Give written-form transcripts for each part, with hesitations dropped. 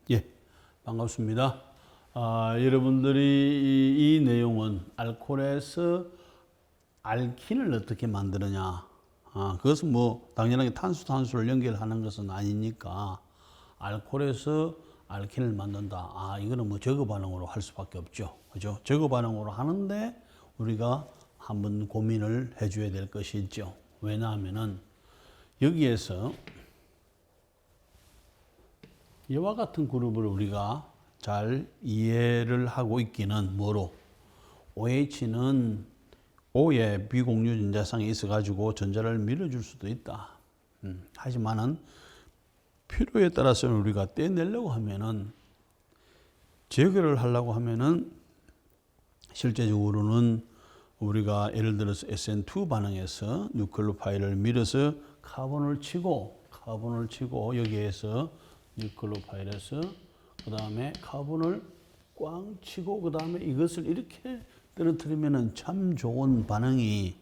예, 반갑습니다. 여러분들이 이 내용은 알코올에서 알킨을 어떻게 만드느냐. 그것은 뭐 당연하게 탄수를 연결하는 것은 아니니까 알코올에서 알킨을 만든다. 이거는 뭐 저거 반응으로 할 수밖에 없죠. 그죠? 저거 반응으로 하는데 우리가 한번 고민을 해줘야 될 것이 있죠. 왜냐하면은 여기에서 이와 같은 그룹을 우리가 잘 이해를 하고 있기는 뭐로? OH는 O의 비공유 전자상에 있어가지고 전자를 밀어줄 수도 있다. 하지만은 필요에 따라서는 우리가 떼내려고 하면은 제거를 하려고 하면은 실제적으로는 우리가 예를 들어서 SN2 반응에서 뉴클로파일을 밀어서 카본을 치고 여기에서 뉴클로파일에서 그 다음에 카본을 꽝 치고 그 다음에 이것을 이렇게 떨어뜨리면 참 좋은 반응이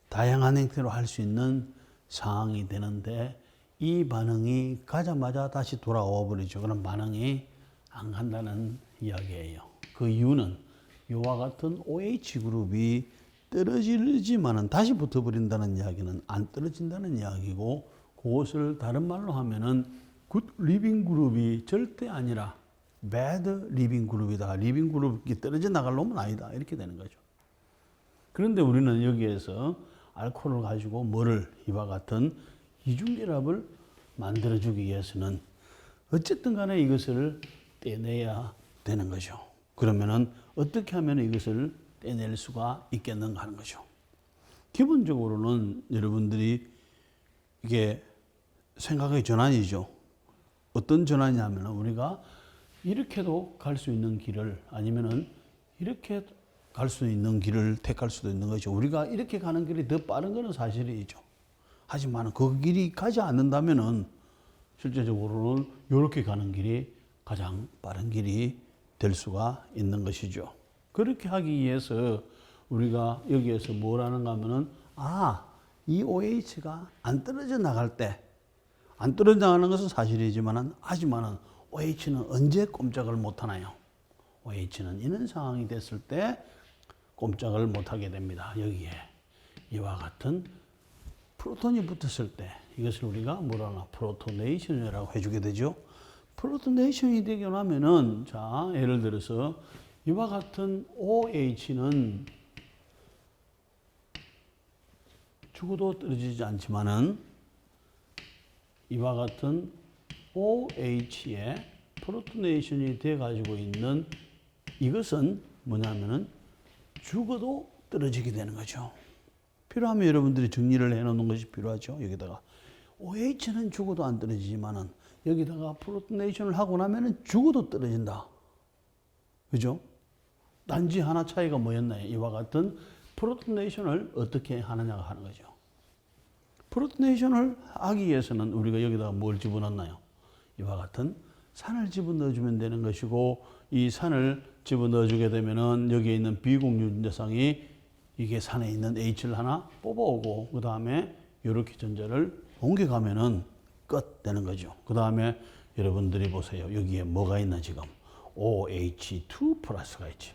다양한 형태로 할 수 있는 상황이 되는데 이 반응이 가자마자 다시 돌아와 버리죠. 그런 반응이 안 간다는 이야기예요. 그 이유는 이와 같은 OH 그룹이 떨어지지만은 다시 붙어버린다는 이야기는 안 떨어진다는 이야기고, 그것을 다른 말로 하면은 굿 리빙 그룹이 절대 아니라 배드 리빙 그룹이다. 리빙 그룹이 떨어져 나갈 놈은 아니다. 이렇게 되는 거죠. 그런데 우리는 여기에서 알코올을 가지고 뭐를 이와 같은 이중결합을 만들어주기 위해서는 어쨌든 간에 이것을 떼내야 되는 거죠. 그러면은 어떻게 하면 이것을 떼낼 수가 있겠는가 하는 거죠. 기본적으로는 여러분들이 이게 생각의 전환이죠. 어떤 전환이냐면 우리가 이렇게도 갈 수 있는 길을 아니면은 이렇게 갈 수 있는 길을 택할 수도 있는 거죠. 우리가 이렇게 가는 길이 더 빠른 것은 사실이죠. 하지만 그 길이 가지 않는다면은 실제적으로는 이렇게 가는 길이 가장 빠른 길이 될 수가 있는 것이죠. 그렇게 하기 위해서 우리가 여기에서 뭘 하는가 하면은 이 OH가 안 떨어져 나갈 때, 안 떨어져 나가는 것은 사실이지만은 하지만은 OH는 언제 꼼짝을 못 하나요? OH는 이런 상황이 됐을 때 꼼짝을 못 하게 됩니다. 여기에 이와 같은 프로톤이 붙었을 때 이것을 우리가 뭐라 하나 프로토네이션이라고 해주게 되죠. 프로토네이션이 되게 하면은 자 예를 들어서 이와 같은 OH는 죽어도 떨어지지 않지만은 이와 같은 OH에 프로토네이션이 돼 가지고 있는 이것은 뭐냐면은 죽어도 떨어지게 되는 거죠. 필요하면 여러분들이 정리를 해 놓는 것이 필요하죠. 여기다가 OH는 죽어도 안 떨어지지만은 여기다가 프로토네이션을 하고 나면은 죽어도 떨어진다. 그죠? 단지 하나 차이가 뭐였나요? 이와 같은 프로토네이션을 어떻게 하느냐가 하는 거죠. 프로토네이션을 하기 위해서는 우리가 여기다가 뭘 집어넣나요? 이와 같은 산을 집어넣어주면 되는 것이고, 이 산을 집어넣어주게 되면은 여기에 있는 비공유 전자상이 이게 산에 있는 H를 하나 뽑아오고 그 다음에 이렇게 전자를 옮겨가면은 끝 되는 거죠. 그 다음에 여러분들이 보세요. 여기에 뭐가 있나 지금 OH2 플러스가 있죠.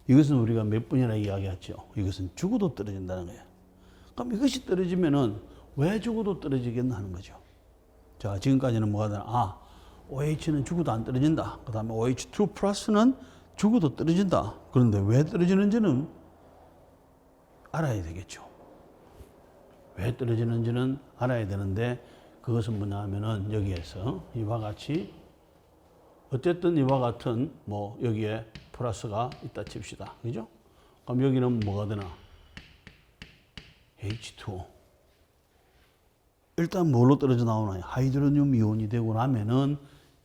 이것은 우리가 몇 번이나 이야기했죠. 이것은 죽어도 떨어진다는 거예요. 그럼 이것이 떨어지면은 왜 죽어도 떨어지겠나 하는 거죠. 자, 지금까지는 뭐가 되나? OH는 죽어도 안 떨어진다. 그 다음에 OH2 플러스는 죽어도 떨어진다. 그런데 왜 떨어지는지는 알아야 되겠죠. 왜 떨어지는지는 알아야 되는데 그것은 뭐냐 하면은 여기에서 이와 같이 어쨌든 이와 같은 뭐 여기에 플러스가 있다 칩시다. 그죠? 그럼 여기는 뭐가 되나? H2O. 일단 뭘로 떨어져 나오나요? 하이드로늄 이온이 되고 나면은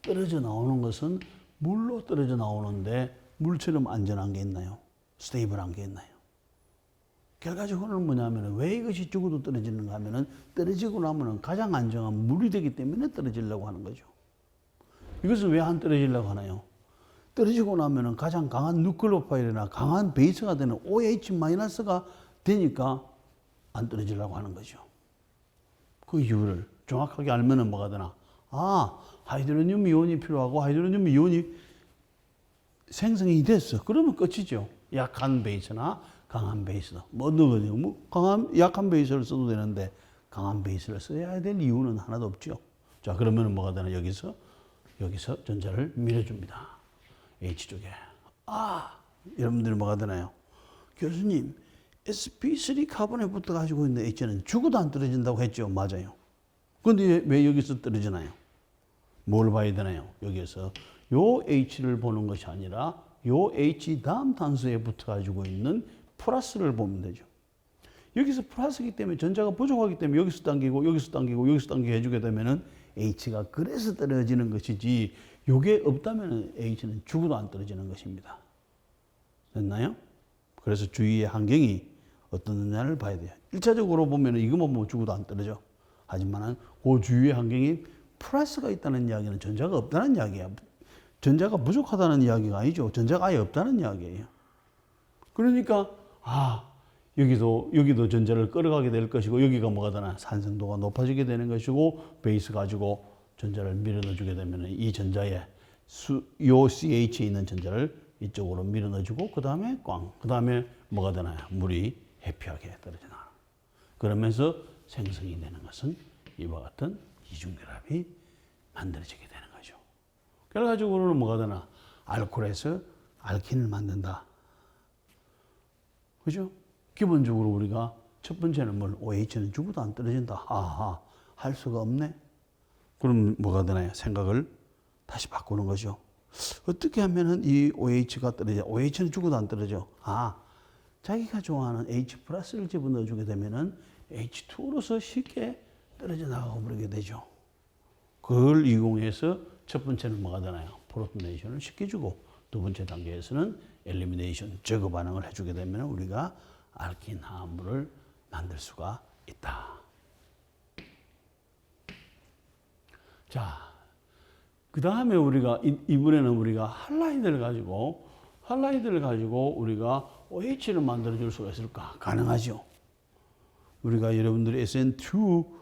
떨어져 나오는 것은 물로 떨어져 나오는데 물처럼 안전한 게 있나요? 스테이블한 게 있나요? 결과적으로는 뭐냐면 왜 이것이 죽어도 떨어지는가 하면은 떨어지고 나면은 가장 안정한 물이 되기 때문에 떨어지려고 하는 거죠. 이것은 왜 안 떨어지려고 하나요? 떨어지고 나면은 가장 강한 누클로파일이나 강한 베이스가 되는 OH-가 되니까 안 떨어지려고 하는 거죠. 그 이유를 정확하게 알면은 뭐가 되나? 아, 하이드로늄 이온이 필요하고 하이드로늄 이온이 생성이 됐어. 그러면 끝이죠. 약한 베이스나 강한 베이스. 약한 베이스를 써도 되는데 강한 베이스를 써야 될 이유는 하나도 없죠. 자, 그러면 뭐가 되나? 여기서 전자를 밀어줍니다. H 쪽에. 아, 여러분들이 뭐가 되나요? 교수님, sp3 카본에 붙어 가지고 있는 H는 죽어도 안 떨어진다고 했죠. 맞아요. 그런데 왜 여기서 떨어지나요? 뭘 봐야 되나요? 여기에서 요 H를 보는 것이 아니라 요 H 다음 단수에 붙어 가지고 있는 플러스를 보면 되죠. 여기서 플러스이기 때문에 전자가 부족하기 때문에 여기서 당기고 해주게 되면은 H가 그래서 떨어지는 것이지, 요게 없다면 H는 죽어도 안 떨어지는 것입니다. 됐나요? 그래서 주위의 환경이 어떻느냐를 봐야 돼요. 1차적으로 보면 이것만 보면 죽어도 안 떨어져. 하지만 그 주위의 환경이 플러스가 있다는 이야기는 전자가 없다는 이야기야. 전자가 부족하다는 이야기가 아니죠. 전자가 아예 없다는 이야기예요. 그러니까 여기도 전자를 끌어가게 될 것이고, 여기가 뭐가 되나? 산성도가 높아지게 되는 것이고, 베이스 가지고 전자를 밀어넣어주게 되면 이 전자에 요 CH에 있는 전자를 이쪽으로 밀어넣어주고, 그 다음에 그 다음에 뭐가 되나요? 물이 해피하게 떨어져 나가는. 그러면서 생성이 되는 것은 이와 같은 이중결합이 만들어지게 되는 거죠. 결과적으로는 뭐가 되나? 알코올에서 알킨을 만든다. 그죠? 기본적으로 우리가 첫 번째는 뭘? OH는 죽어도 안 떨어진다. 할 수가 없네. 그럼 뭐가 되나요? 생각을 다시 바꾸는 거죠. 어떻게 하면은 이 OH가 떨어져? OH는 죽어도 안 떨어져. 자기가 좋아하는 H 플러스를 집어넣어주게 되면은 H2로서 쉽게 떨어져 나가고 버리게 되죠. 그걸 이용해서 첫 번째는 뭐가 되나요? 프로토네이션을 시켜주고, 두 번째 단계에서는 엘리미네이션, 제거 반응을 해주게 되면 우리가 알킨 화합물을 만들 수가 있다. 자, 그 다음에 우리가 이번에는 우리가 할라이드를 가지고 우리가 OH를 만들어 줄 수가 있을까? 가능하죠. 우리가 여러분들이 SN2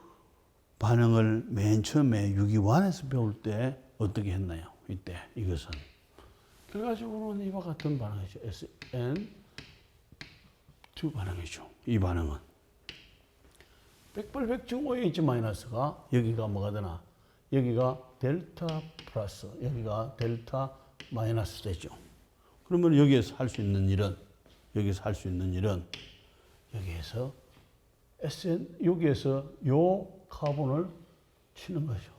반응을 맨 처음에 유기환에서 배울 때 어떻게 했나요? 이때 이것은 결과적으로는 이와 같은 반응이죠. SN2 반응이죠. 이 반응은 백발백중 OH-가 여기가 뭐가 되나? 여기가 델타 플러스, 여기가 델타 마이너스 되죠. 그러면 여기에서 할 수 있는 일은 여기에서 요 카본을 치는 거죠.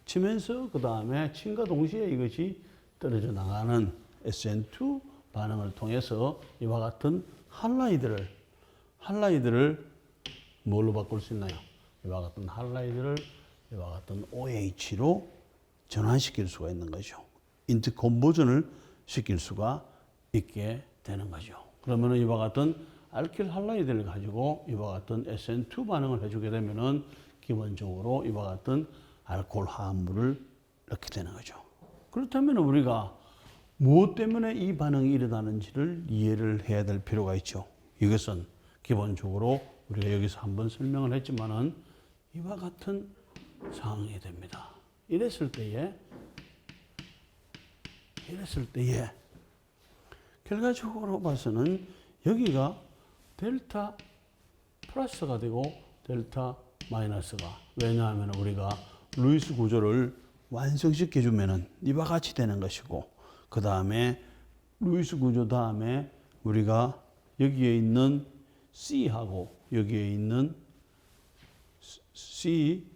치면서 그 다음에 침과 동시에 이것이 떨어져 나가는 SN2 반응을 통해서 이와 같은 할라이드를 뭘로 바꿀 수 있나요? 이와 같은 할라이드를 이와 같은 OH로 전환시킬 수가 있는 거죠. 인터컨버전을 시킬 수가 있게 되는 거죠. 그러면 이와 같은 알킬 할라이드를 가지고 이와 같은 SN2 반응을 해주게 되면은 기본적으로 이와 같은 알코올 화합물을 넣게 되는 거죠. 그렇다면 우리가 무엇 때문에 이 반응이 일어나는지를 이해를 해야 될 필요가 있죠. 이것은 기본적으로 우리가 여기서 한번 설명을 했지만은 이와 같은 상황이 됩니다. 이랬을 때에 결과적으로 봐서는 여기가 델타 플러스가 되고 델타 마이너스가, 왜냐하면 우리가 루이스 구조를 완성시켜 주면은 이와 같이 되는 것이고, 그 다음에 루이스 구조 다음에 우리가 여기에 있는 C하고 여기에 있는 C하고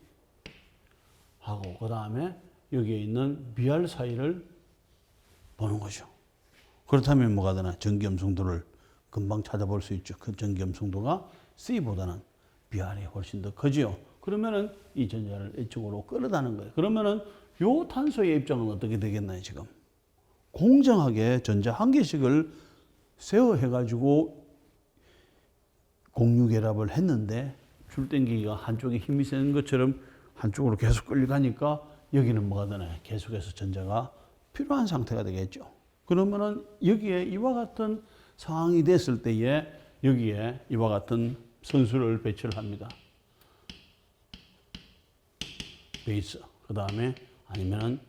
그 다음에 여기에 있는 BR 사이를 보는 거죠. 그렇다면 뭐가 되나? 전기염성도를 금방 찾아볼 수 있죠. 그 전기염성도가 C보다는 BR이 훨씬 더 크지요. 그러면은 이 전자를 이쪽으로 끌어다는 거예요. 그러면은 요 탄소의 입장은 어떻게 되겠나요, 지금? 공정하게 전자 한 개씩을 세워해가지고 공유결합을 했는데, 줄당기기가 한쪽에 힘이 센 것처럼 한쪽으로 계속 끌려가니까 여기는 뭐가 되나요? 계속해서 전자가 필요한 상태가 되겠죠. 그러면은 여기에 이와 같은 상황이 됐을 때에 여기에 이와 같은 선수를 배치를 합니다. 베이스. 그 다음에 아니면은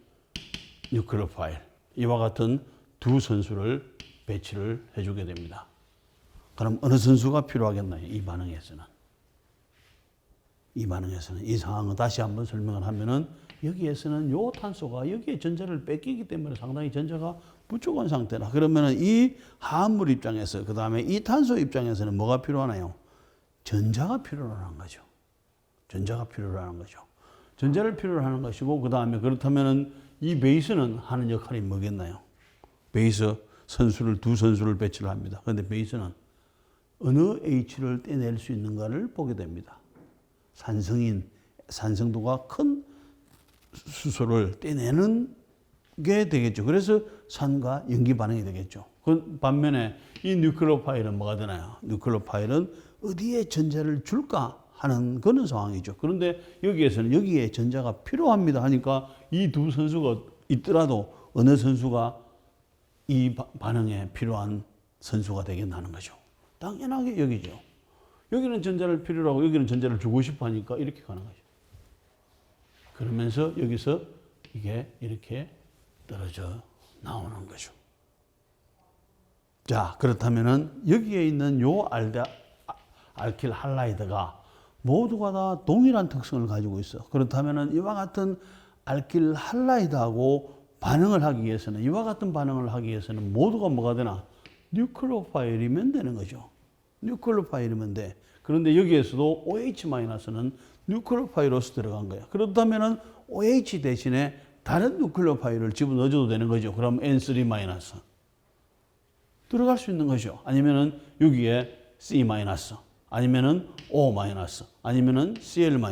뉴클리오파일. 이와 같은 두 선수를 배치를 해주게 됩니다. 그럼 어느 선수가 필요하겠나요? 이 반응에서는. 이 상황을 다시 한번 설명을 하면은 여기에서는 요 탄소가 여기에 전자를 뺏기기 때문에 상당히 전자가 부족한 상태라. 그러면은 이 화합물 입장에서, 그 다음에 이 탄소 입장에서는 뭐가 필요하나요? 전자가 필요하는 거죠. 전자가 필요하는 거죠. 전자를 필요로 하는 것이고, 그 다음에 그렇다면은 이 베이스는 하는 역할이 뭐겠나요? 베이스 두 선수를 배치를 합니다. 그런데 베이스는 어느 H를 떼낼 수 있는가를 보게 됩니다. 산성도가 큰 수소를 떼내는 게 되겠죠. 그래서 산과 연기 반응이 되겠죠. 그 반면에 이 뉴클리오파일은 뭐가 되나요? 뉴클리오파일은 어디에 전자를 줄까 하는 그런 상황이죠. 그런데 여기에서는 여기에 전자가 필요합니다 하니까 이 두 선수가 있더라도 어느 선수가 이 반응에 필요한 선수가 되겠다는 거죠. 당연하게 여기죠. 여기는 전자를 필요로 하고 여기는 전자를 주고 싶어 하니까 이렇게 가는 거죠. 그러면서 여기서 이게 이렇게 떨어져 나오는 거죠. 자, 그렇다면은 여기에 있는 요 알킬 할라이드가 모두가 다 동일한 특성을 가지고 있어. 그렇다면은 이와 같은 알킬 할라이드하고 반응을 하기 위해서는, 이와 같은 반응을 하기 위해서는 모두가 뭐가 되나? 뉴클리오파일이면 되는 거죠. 뉴클리오파일이면 돼. 그런데 여기에서도 OH-는 뉴클리오파일로서 들어간 거야. 그렇다면은 OH 대신에 다른 뉴클리오파일을 집어넣어줘도 되는 거죠. 그럼 N3- 들어갈 수 있는 거죠. 아니면은 여기에 C-, 아니면은 O-, 아니면은 Cl-,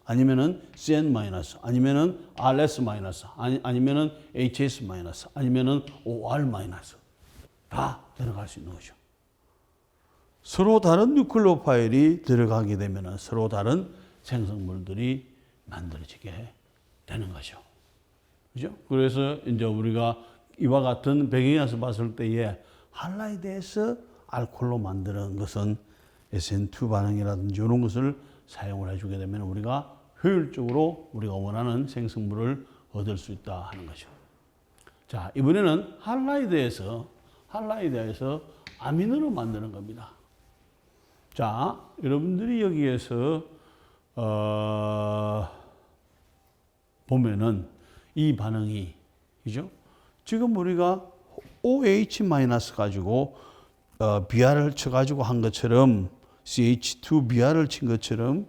아니면은 Cn-, 아니면은 RS-, 아니면은 HS-, 아니면은 OR-, 다 들어갈 수 있는 거죠. 서로 다른 뉴클리오파일이 들어가게 되면은 서로 다른 생성물들이 만들어지게 되는 거죠. 그죠? 그래서 이제 우리가 이와 같은 배경에서 봤을 때에 할라이드에서 알코올로 만드는 것은 SN2 반응이라든지 이런 것을 사용을 해주게 되면 우리가 효율적으로 우리가 원하는 생성물을 얻을 수 있다 하는 거죠. 자, 이번에는 할라이드에서 아미노로 만드는 겁니다. 자, 여러분들이 여기에서 보면은 이 반응이, 그죠? 지금 우리가 OH- 가지고 비아를 쳐가지고 한 것처럼 CH2 비아를 친 것처럼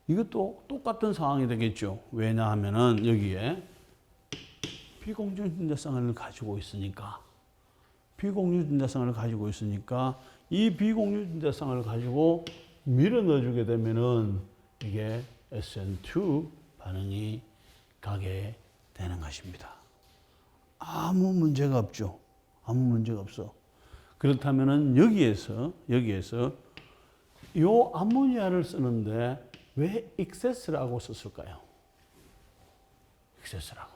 이것도 똑같은 상황이 되겠죠. 왜냐하면은 여기에 비공유 전자쌍을 가지고 있으니까 이 비공유 전자쌍을 가지고 밀어 넣어주게 되면은 이게 SN2 반응이 가게 되는 것입니다. 아무 문제가 없죠. 아무 문제가 없어. 그렇다면은 여기에서 요 암모니아를 쓰는데 왜 익세스라고 썼을까요? 익세스라고.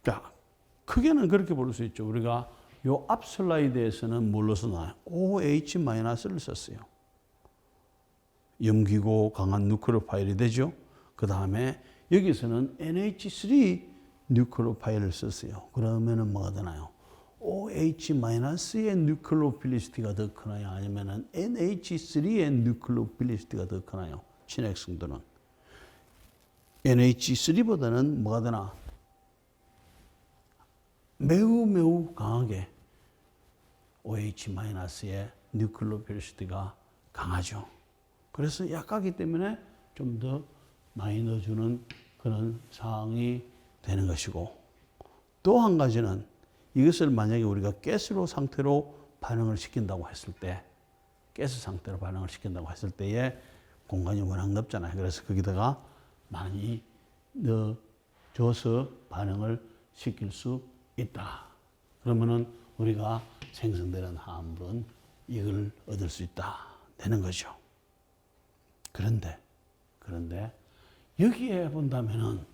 자, 크게는 그렇게 볼 수 있죠. 우리가 요 앞 슬라이드에서는 뭘로 쓰나요? OH-를 썼어요. 염기고 강한 뉴클리오파일이 되죠. 그 다음에 여기서는 NH3 뉴클리오파일을 썼어요. 그러면은 뭐가 되나요? OH-의 뉴클리오필리시티가 더 크나요? 아니면은 NH3의 뉴클리오필리시티가 더 크나요? 친핵성도는. NH3보다는 뭐가 되나? 매우 강하게 OH-의 뉴클리오필리시티가 강하죠. 그래서 약하기 때문에 좀 더 많이 넣어주는 그런 상황이 되는 것이고, 또 한 가지는 이것을 만약에 우리가 가스 상태로 반응을 시킨다고 했을 때에 공간이 워낙 넓잖아요. 그래서 거기다가 많이 넣어줘서 반응을 시킬 수 있다. 그러면은 우리가 생성되는 화합물은 이걸 얻을 수 있다 되는 거죠. 그런데 여기에 본다면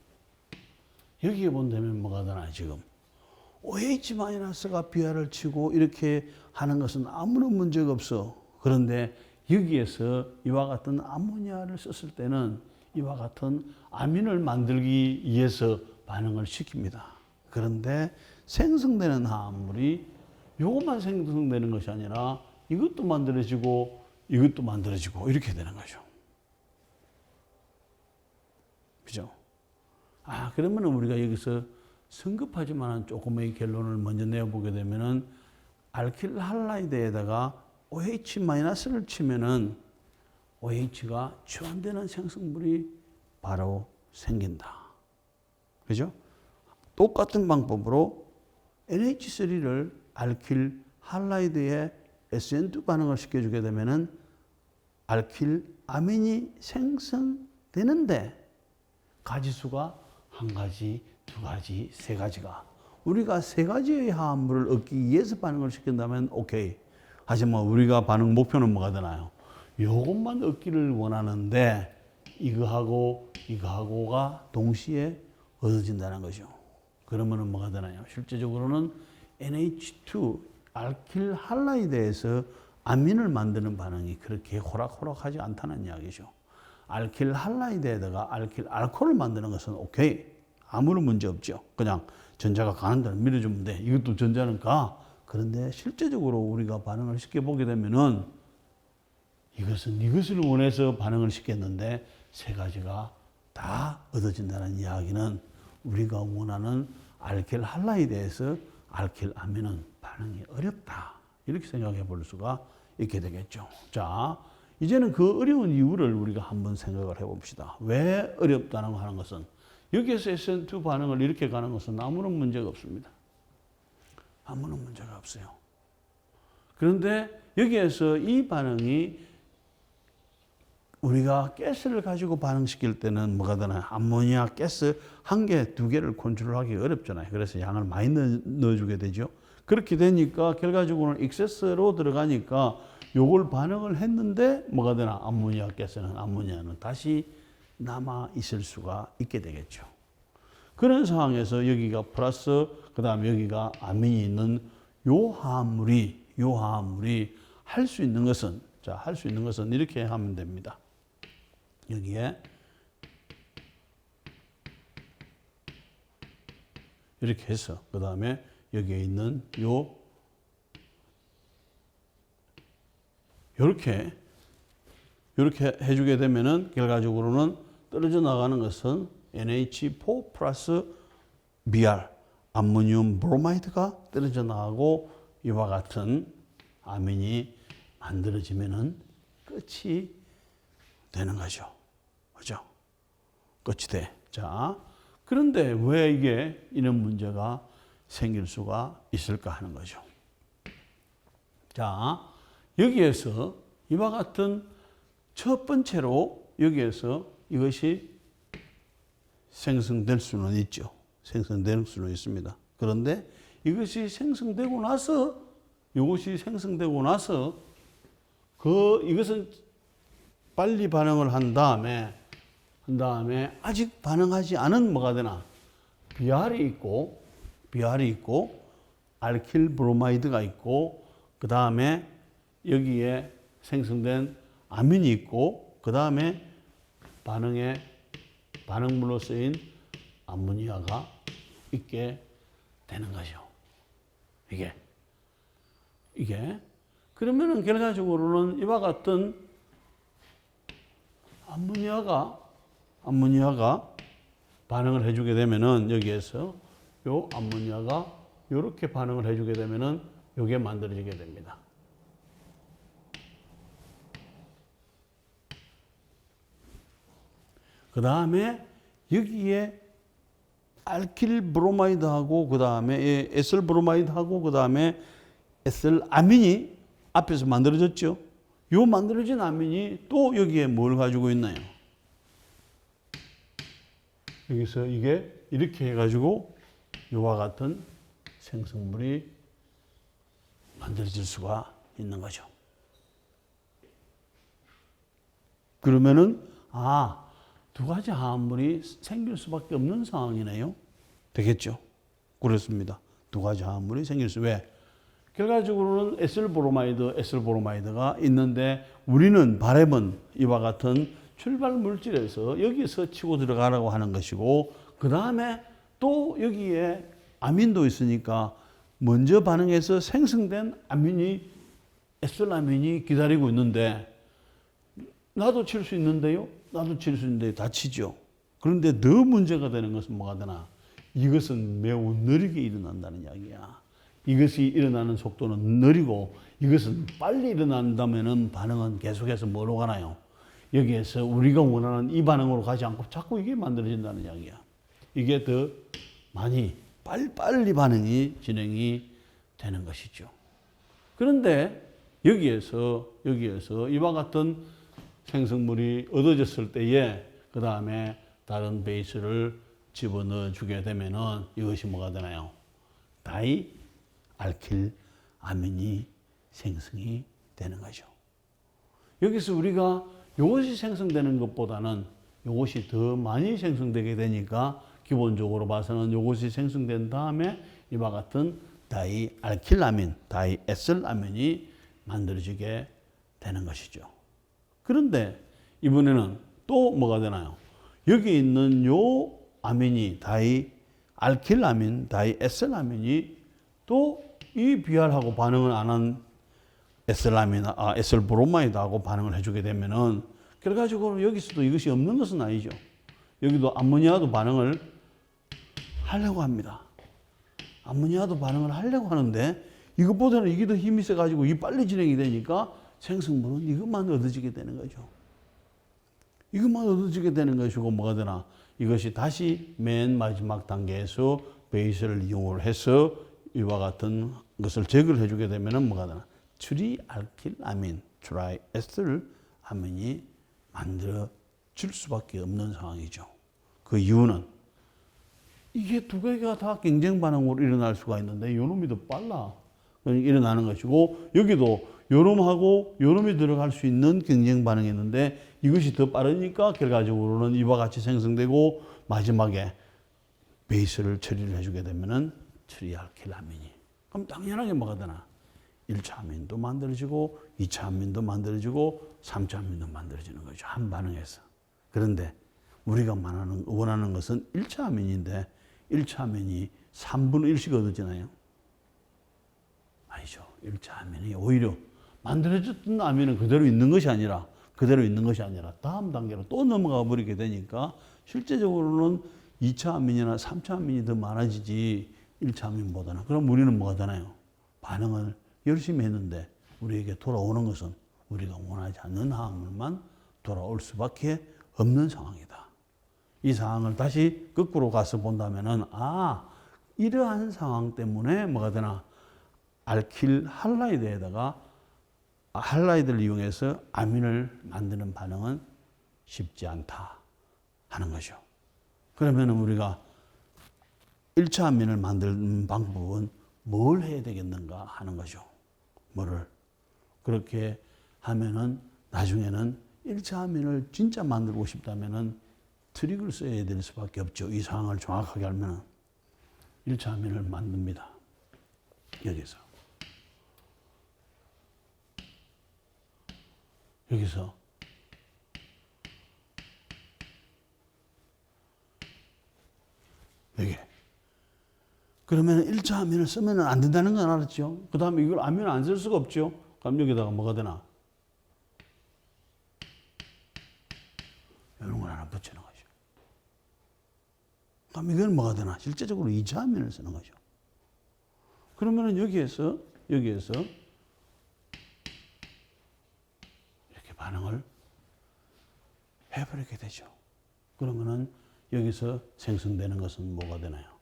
뭐가 되나 지금 OH-가 비아를 치고 이렇게 하는 것은 아무런 문제가 없어. 그런데 여기에서 이와 같은 암모니아를 썼을 때는 이와 같은 아민을 만들기 위해서 반응을 시킵니다. 그런데 생성되는 화합물이 이것만 생성되는 것이 아니라 이것도 만들어지고 이것도 만들어지고 이렇게 되는 거죠. 그죠? 그러면 우리가 여기서 성급하지만 조금의 결론을 먼저 내어보게 되면은 알킬 할라이드에다가 OH-를 치면은 OH가 취환되는 생성물이 바로 생긴다. 그죠? 똑같은 방법으로 NH3를 알킬 할라이드에 SN2 반응을 시켜주게 되면은 알킬 아민이 생성되는데 가지수가 한 가지, 두 가지, 세 가지가 우리가 세 가지의 화합물을 얻기 위해서 반응을 시킨다면 오케이. 하지만 우리가 반응 목표는 뭐가 되나요? 이것만 얻기를 원하는데 이거하고 이거하고가 동시에 얻어진다는 거죠. 그러면은 뭐가 되나요? 실제적으로는 NH2 알킬 할라이드에서 아민을 만드는 반응이 그렇게 호락호락하지 않다는 이야기죠. 알킬 할라이드에다가 알킬 알코올을 만드는 것은 오케이. 아무런 문제 없죠. 그냥 전자가 가는 대로 밀어주면 돼. 이것도 전자는 가. 그런데 실제적으로 우리가 반응을 시켜보게 되면은 이것은 이것을 원해서 반응을 시켰는데 세 가지가 다 얻어진다는 이야기는 우리가 원하는 알킬 할라이드에서 알킬 아민은 반응이 어렵다. 이렇게 생각해 볼 수가 있게 되겠죠. 자, 이제는 그 어려운 이유를 우리가 한번 생각을 해봅시다. 왜 어렵다는 거 하는 것은 여기에서 SN2 반응을 이렇게 가는 것은 아무런 문제가 없습니다. 아무런 문제가 없어요. 그런데 여기에서 이 반응이 우리가 가스를 가지고 반응시킬 때는 뭐가 되나요? 암모니아 가스 한 개, 두 개를 컨트롤하기 어렵잖아요. 그래서 양을 많이 넣어주게 되죠. 그렇게 되니까 결과적으로는 익세스로 들어가니까 요걸 반응을 했는데 뭐가 되나? 암모니아 가스는 암모니아는 다시 남아 있을 수가 있게 되겠죠. 그런 상황에서 여기가 플러스 그다음에 여기가 아민이 있는 요 화합물이 할 수 있는 것은 할 수 있는 것은 이렇게 하면 됩니다. 여기에 이렇게 해서 그다음에 여기에 있는 요렇게 해주게 되면은 결과적으로는 떨어져 나가는 것은 NH4 플러스 Br 암모늄 브로마이드가 떨어져 나가고 이와 같은 아민이 만들어지면은 끝이 되는 거죠. 그죠? 끝이 돼. 자, 그런데 왜 이런 문제가 생길 수가 있을까 하는 거죠. 자, 여기에서 이와 같은 첫 번째로 여기에서 이것이 생성될 수는 있죠. 생성될 수는 있습니다. 그런데 이것이 생성되고 나서 이것은 빨리 반응을 한 다음에 아직 반응하지 않은 뭐가 되나? BR이 있고 알킬 브로마이드가 있고 그 다음에 여기에 생성된 아민이 있고 그 다음에 반응물로 쓰인 암모니아가 있게 되는 거죠. 이게 그러면은 결과적으로는 이와 같은 암모니아가 반응을 해주게 되면은 여기에서 요 암모니아가 이렇게 반응을 해주게 되면은 요게 만들어지게 됩니다. 그 다음에 여기에 알킬 브로마이드하고 그 다음에 에슬 브로마이드하고 그 다음에 에슬 아민이 앞에서 만들어졌죠. 요 만들어진 아민이 또 여기에 뭘 가지고 있나요? 여기서 이게 이렇게 해가지고 요와 같은 생성물이 만들어질 수가 있는 거죠. 그러면은 두 가지 화합물이 생길 수밖에 없는 상황이네요. 되겠죠? 그렇습니다. 두 가지 화합물이 생길 수. 왜? 결과적으로는 에실브로마이드가 있는데 우리는 바람은 이와 같은 출발 물질에서 여기서 치고 들어가라고 하는 것이고 그 다음에 또 여기에 아민도 있으니까 먼저 반응해서 생성된 아민이 에실아민이 기다리고 있는데 나도 칠 수 있는데요. 나도 칠 수 있는데 다 치죠. 그런데 더 문제가 되는 것은 뭐가 되나? 이것은 매우 느리게 일어난다는 이야기야. 이것이 일어나는 속도는 느리고 이것은 빨리 일어난다면 반응은 계속해서 뭐로 가나요? 여기에서 우리가 원하는 이 반응으로 가지 않고 자꾸 이게 만들어진다는 이야기야. 이게 더 많이 빨리 반응이 진행이 되는 것이죠. 그런데 여기에서 이와 같은 생성물이 얻어졌을 때에 그 다음에 다른 베이스를 집어넣어 주게 되면은 이것이 뭐가 되나요? 다이알킬 아민이 생성이 되는 거죠. 여기서 우리가 이것이 생성되는 것보다는 이것이 더 많이 생성되게 되니까 기본적으로 봐서는 이것이 생성된 다음에 이와 같은 다이알킬아민, 다이에슬아민이 만들어지게 되는 것이죠. 그런데 이번에는 또 뭐가 되나요? 여기 있는 요 아민이 다이알킬아민, 다이에슬아민이 또 이 비알하고 반응을 안 한 에셀브로마이드하고 반응을 해주게 되면은 결과적으로 여기서도 이것이 없는 것은 아니죠. 여기도 암모니아도 반응을 하려고 합니다. 암모니아도 반응을 하려고 하는데 이것보다는 이게 더 힘이 세가지고 이 빨리 진행이 되니까 생성물은 이것만 얻어지게 되는 거죠. 이것만 얻어지게 되는 것이고 뭐가 되나? 이것이 다시 맨 마지막 단계에서 베이스를 이용을 해서 이와 같은 것을 제거를 해주게 되면은 뭐가 되나? 트리알킬아민, 트라이에스тер아민이 만들어질 수밖에 없는 상황이죠. 그 이유는 이게 두 개가 다 경쟁 반응으로 일어날 수가 있는데 요놈이 더 빨라 일어나는 것이고 여기도 요놈하고 요놈이 들어갈 수 있는 경쟁 반응이 있는데 이것이 더 빠르니까 결과적으로는 이와 같이 생성되고 마지막에 베이스를 처리를 해주게 되면은 트리알킬아민이 그럼 당연하게 뭐가 되나? 1차 아민도 만들어지고 2차 아민도 만들어지고 3차 아민도 만들어지는 거죠. 한 반응에서. 그런데 우리가 원하는 것은 1차 아민인데 1차 아민이 3분의 1씩 얻어지나요? 아니죠. 1차 아민이 오히려 만들어졌던 아민은 그대로 있는 것이 아니라 다음 단계로 또 넘어가 버리게 되니까 실제적으로는 2차 아민이나 3차 아민이 더 많아지지 1차 아민보다는. 그럼 우리는 뭐가 되나요? 반응을 열심히 했는데 우리에게 돌아오는 것은 우리가 원하지 않는 항물만 돌아올 수밖에 없는 상황이다. 이 상황을 다시 거꾸로 가서 본다면은 이러한 상황 때문에 뭐가 되나? 알킬 할라이드에다가 할라이드를 이용해서 아민을 만드는 반응은 쉽지 않다 하는 거죠. 그러면 우리가 1차 아민을 만드는 방법은 뭘 해야 되겠는가 하는 거죠. 뭐를. 그렇게 하면은 나중에는 1차 아민을 진짜 만들고 싶다면은 트릭을 써야 될 수밖에 없죠. 이 상황을 정확하게 알면은 1차 아민을 만듭니다. 여기서 여기. 그러면 1차 아민을 쓰면 안 된다는 건 알았죠? 그 다음에 이걸 아민을 안 쓸 수가 없죠? 그럼 여기다가 뭐가 되나? 이런 걸 하나 붙이는 거죠. 그럼 이건 뭐가 되나? 실제적으로 2차 아민을 쓰는 거죠. 그러면은 여기에서 이렇게 반응을 해버리게 되죠. 그러면은 여기서 생성되는 것은 뭐가 되나요?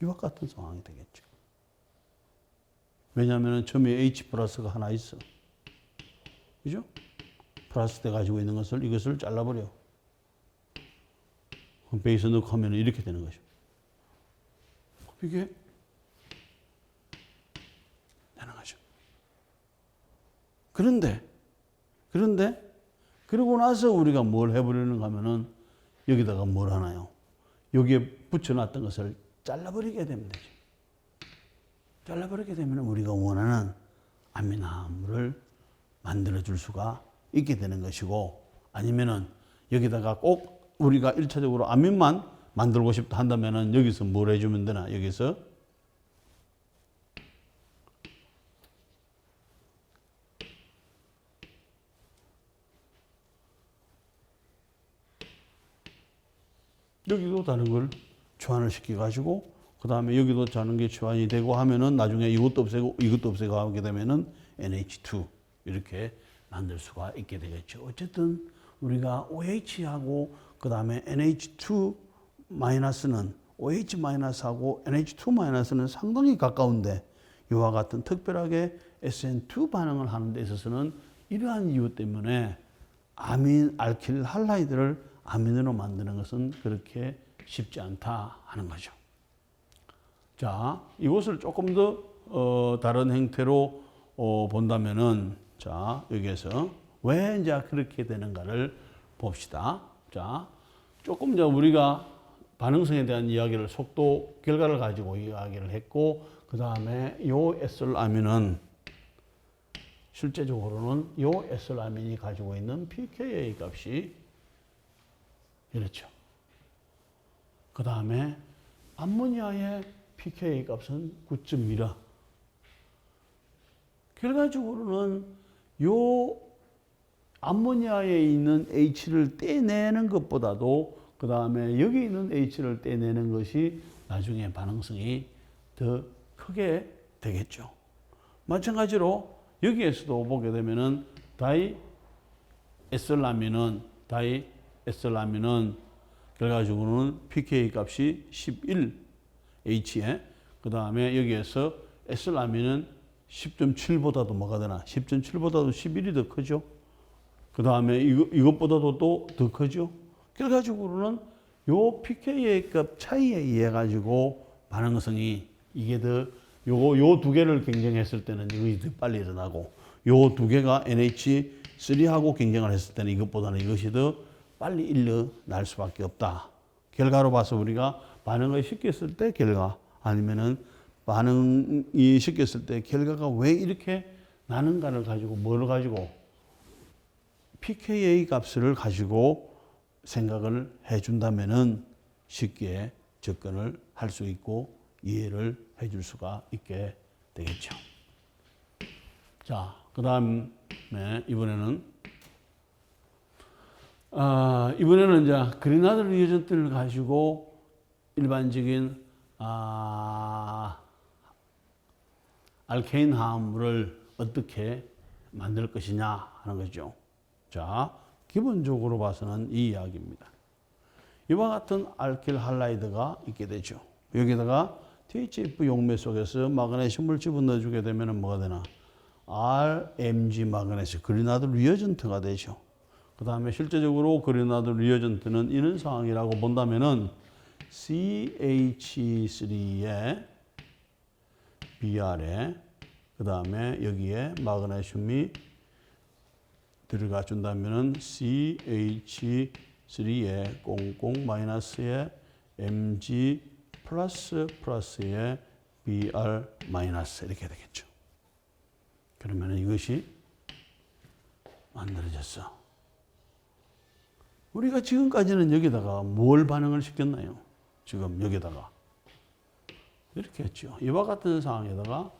이와 같은 상황이 되겠죠. 왜냐하면 처음에 H 플러스가 하나 있어. 그죠? 플러스 때 가지고 있는 이것을 잘라버려. 베이스 넣고 하면 이렇게 되는 거죠. 이게 그런데 그러고 나서 우리가 뭘 해버리는가 하면은 여기다가 뭘 하나요? 여기에 붙여놨던 것을 잘라버리게 되면 되죠. 잘라버리게 되면 우리가 원하는 아미노함을 만들어줄 수가 있게 되는 것이고, 아니면은 여기다가 꼭 우리가 1차적으로 아민만 만들고 싶다 한다면은 여기서 뭘 해주면 되나? 여기서 여기도 다른 걸 교환을 시켜가지고, 그 다음에 여기도 다른 게 교환이 되고 하면은 나중에 이것도 없애고 하게 되면은 NH2 이렇게 만들 수가 있게 되겠죠. 어쨌든 우리가 OH하고 그 다음에 NH2 마이너스는 OH 마이너스하고 NH2 마이너스는 상당히 가까운데, 이와 같은 특별하게 SN2 반응을 하는 데 있어서는 이러한 이유 때문에 알킬 할라이드를 아민으로 만드는 것은 그렇게 쉽지 않다 하는 거죠. 자, 이것을 조금 더 다른 형태로 본다면은, 자, 여기에서 왜 이제 그렇게 되는가를 봅시다. 자, 조금 이제 우리가 반응성에 대한 이야기를 속도 결과를 가지고 이야기를 했고, 그 다음에 요 에솔아민은 실제적으로는 요 에솔아민이 가지고 있는 pKa 값이 이렇죠. 그 다음에 암모니아의 pKa 값은 9.1라. 결과적으로는 요 암모니아에 있는 H를 떼내는 것보다도 그 다음에 여기 있는 H를 떼내는 것이 나중에 반응성이 더 크게 되겠죠. 마찬가지로 여기에서도 보게 되면은 다이에솔아민은 결과적으로는 pK 값이 11H에, 그 다음에 여기에서 에솔아민은 10.7보다도 뭐가 되나? 10.7보다도 11이 더 크죠. 그 다음에 이것보다도 또 더 크죠. 결과적으로는 요 pKa 값 차이에 의해 가지고 반응성이 이게 더 요 두 개를 경쟁했을 때는 이것이 더 빨리 일어나고, 요 두 개가 NH3하고 경쟁을 했을 때는 이것보다는 이것이 더 빨리 일어날 수밖에 없다. 결과로 봐서 우리가 반응을 시켰을 때 결과, 아니면은 반응이 시켰을 때 결과가 왜 이렇게 나는가를 가지고 뭐를 가지고 pKa 값을 가지고 생각을 해준다면은 쉽게 접근을 할 수 있고 이해를 해줄 수가 있게 되겠죠. 자, 그 다음에 이번에는 이제 그리나드 리에전트를 가지고 일반적인 알케인 화합물을 어떻게 만들 것이냐 하는 거죠. 자, 기본적으로 봐서는 이 이야기입니다. 이와 같은 알킬 할라이드가 있게 되죠. 여기다가 THF 용매 속에서 마그네슘을 집어넣어주게 되면 뭐가 되나? RMG 마그네슘, 그리나드 리어전트가 되죠. 그 다음에 실제적으로 그리나드 리어전트는 이런 상황이라고 본다면은 CH3에 Br에 그 다음에 여기에 마그네슘이 들어가 준다면은 CH3에 00 마이너스에 Mg 플러스에 Br 마이너스 이렇게 되겠죠. 그러면 이것이 만들어졌어. 우리가 지금까지는 여기다가 뭘 반응을 시켰나요? 지금 여기다가 이렇게 했죠. 이와 같은 상황에다가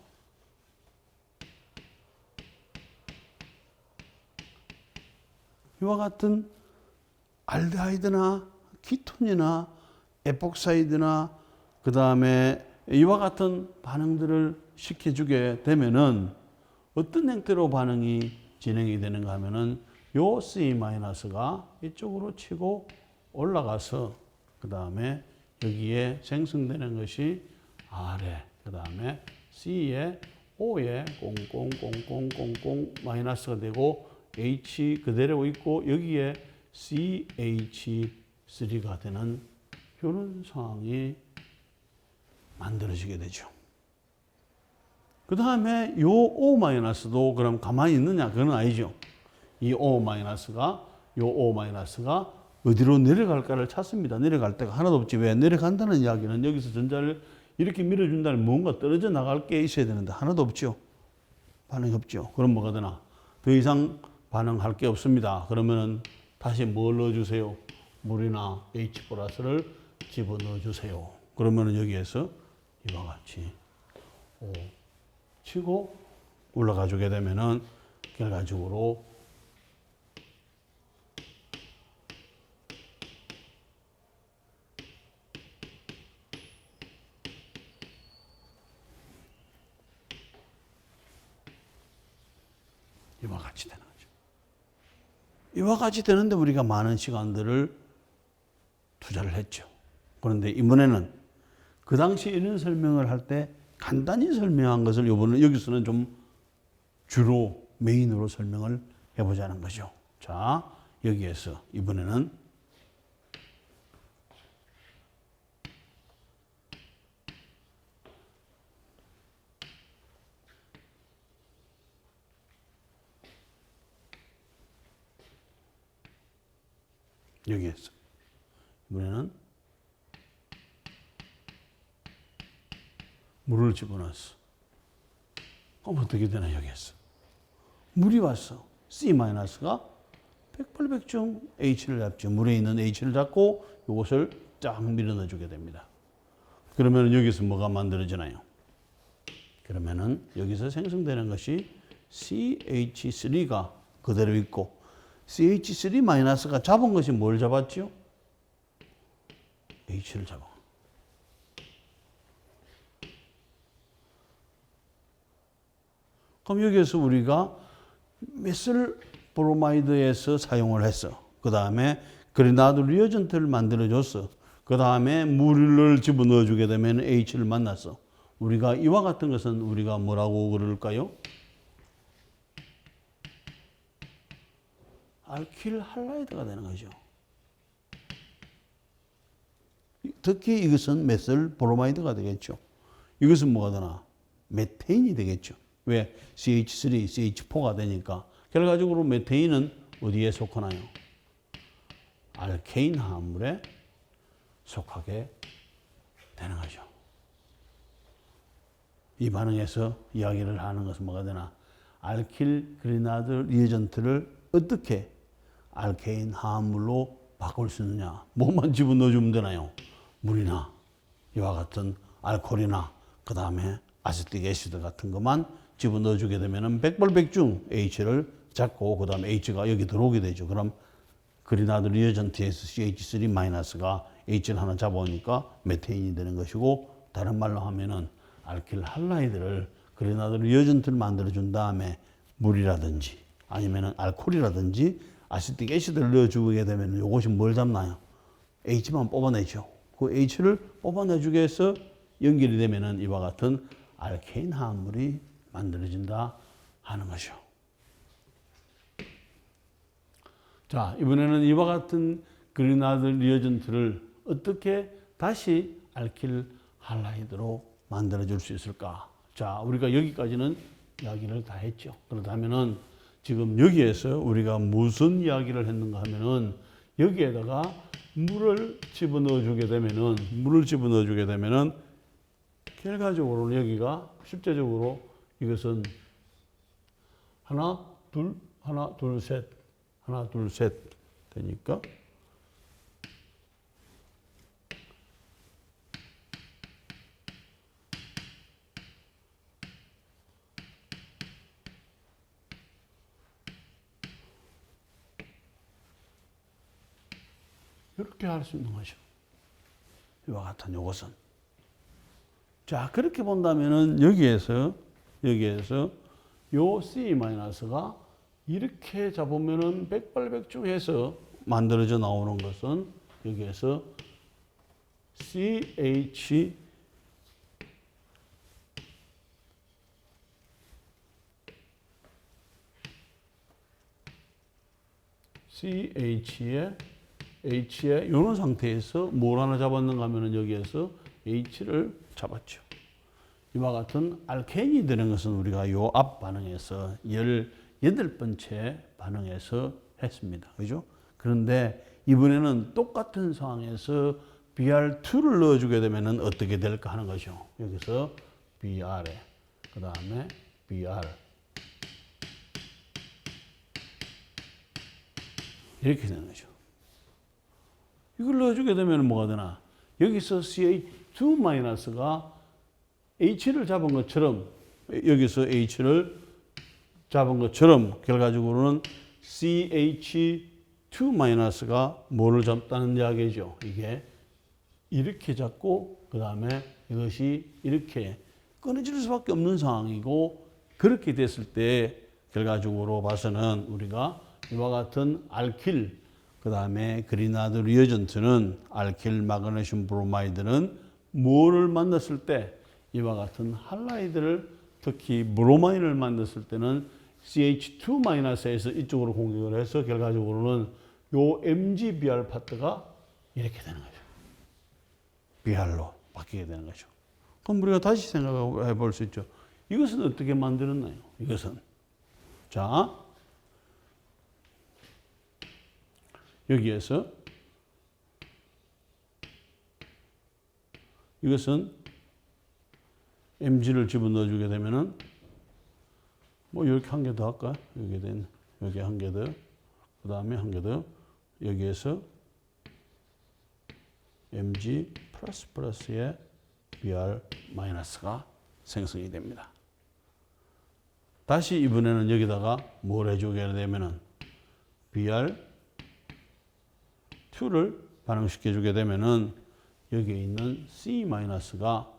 이와 같은 알데하이드나 키톤이나 에폭사이드나 그 다음에 이와 같은 반응들을 시켜주게 되면은 어떤 형태로 반응이 진행이 되는가 하면은 요 C-가 이쪽으로 치고 올라가서 그 다음에 여기에 생성되는 것이 R에 그 다음에 C에 O에 000000 마이너스가 되고 H 그대로 있고 여기에 CH3가 되는 이런 상황이 만들어지게 되죠. 그 다음에 요 O-도 그럼 가만히 있느냐? 그건 아니죠. 이 O-가, 요 O-가 어디로 내려갈까를 찾습니다. 내려갈 데가 하나도 없지. 왜? 내려간다는 이야기는 여기서 전자를 이렇게 밀어준다는 뭔가 떨어져 나갈 게 있어야 되는데 하나도 없죠. 반응이 없죠. 그럼 뭐가 되나? 더 이상 반응할 게 없습니다. 그러면은 다시 뭘 넣어주세요? 물이나 H+를 집어넣어주세요. 그러면은 여기에서 이와 같이 O 치고 올라가 주게 되면은 결과적으로 이와 같이 되는 거죠. 이와 같이 되는데 우리가 많은 시간들을 투자를 했죠. 그런데 이번에는 그 당시 이런 설명을 할 때 간단히 설명한 것을 이번에 여기서는 좀 주로 메인으로 설명을 해보자는 거죠. 자, 여기에서 이번에는 여기에서 이번에는 물을 집어넣었어. 그럼 어떻게 되나 여기에서 물이 왔어. C-가 백발백중 H를 잡죠. 물에 있는 H를 잡고 이것을 쫙 밀어넣어 주게 됩니다. 그러면 여기서 뭐가 만들어지나요? 그러면은 여기서 생성되는 것이 CH3가 그대로 있고 CH3-가 잡은 것이 뭘 잡았죠? H를 잡아. 그럼 여기에서 우리가 메슬 브로마이드에서 사용을 했어. 그 다음에 그레나드 리어전트를 만들어줬어. 그 다음에 물을 집어넣어 주게 되면 H를 만났어. 우리가 이와 같은 것은 우리가 뭐라고 그럴까요? 알킬 할라이드가 되는 거죠. 특히 이것은 메슬 브로마이드가 되겠죠. 이것은 뭐가 되나? 메테인이 되겠죠. 왜? CH3, CH4가 되니까. 결과적으로 메테인은 어디에 속하나요? 알케인 화합물에 속하게 되는 거죠. 이 반응에서 이야기를 하는 것은 뭐가 되나? 알킬 그리나드 리에전트를 어떻게 알케인 화합물로 바꿀 수 있느냐? 뭐만 집어넣어주면 되나요? 물이나 이와 같은 알코올이나 그 다음에 아세틱 애시드 같은 것만 집어넣어주게 되면 백발백중 H를 잡고 그 다음에 H가 여기 들어오게 되죠. 그럼 그리나드 리어전트에서 CH3-가 H를 하나 잡아오니까 메테인이 되는 것이고 다른 말로 하면은 알킬 할라이드를 그리나드 리어전트를 만들어준 다음에 물이라든지 아니면은 알코올이라든지 아세틱 애시드를 넣어주게 되면 이것이 뭘 잡나요? H만 뽑아내죠. 그 H를 뽑아내주게 해서 연결이 되면은 이와 같은 알케인 화합물이 만들어진다 하는 것이죠. 자, 이번에는 이와 같은 그리나드 리어전트를 어떻게 다시 알킬 할라이드로 만들어줄 수 있을까? 자, 우리가 여기까지는 이야기를 다 했죠. 그렇다면은 지금 여기에서 우리가 무슨 이야기를 했는가 하면은 여기에다가 물을 집어넣어 주게 되면은 결과적으로는 여기가 실제적으로 이것은 하나, 둘, 셋 되니까 이렇게 할 수 있는 거죠. 이와 같은 요것은. 자, 그렇게 본다면은 여기에서 요 C-가 이렇게 잡으면은 백발백중해서 만들어져 나오는 것은 여기에서 CH에 이런 상태에서 뭘 하나 잡았는가 하면은 여기에서 H를 잡았죠. 이와 같은 알케인이 되는 것은 우리가 요 앞 반응에서 18번째 반응에서 했습니다. 그죠? 그런데 이번에는 똑같은 상황에서 BR2를 넣어주게 되면 어떻게 될까 하는 거죠. 여기서 BR에, 그 다음에 BR. 이렇게 되는 거죠. 이걸 넣어주게 되면 뭐가 되나? 여기서 CH2-가 H를 잡은 것처럼, 여기서 H를 잡은 것처럼 결과적으로는 CH2-가 뭐를 잡다는 이야기죠. 이게 이렇게 잡고 그 다음에 이것이 이렇게 끊어질 수밖에 없는 상황이고, 그렇게 됐을 때 결과적으로 봐서는 우리가 이와 같은 알킬, 그 다음에 그리나드 리어전트는 알킬 마그네슘 브로마이드는 뭐를 만났을 때 이와 같은 할라이드를, 특히 브로마인을 만났을 때는 CH2-에서 이쪽으로 공격을 해서 결과적으로는 요 MgBr 파트가 이렇게 되는 거죠. BR로 바뀌게 되는 거죠. 그럼 우리가 다시 생각해 볼 수 있죠. 이것은 어떻게 만들었나요? 이것은. 자, 여기에서 이것은 Mg를 집어넣어 주게 되면은 뭐 이렇게 한 개 더 할까? 여기 한 개 더, 그 다음에 한 개 더, 여기에서 Mg 플러스에 Br 마이너스가 생성이 됩니다. 다시 이번에는 여기다가 뭘 해주게 되면은 BR2를 반응시켜 주게 되면은 여기에 있는 C-가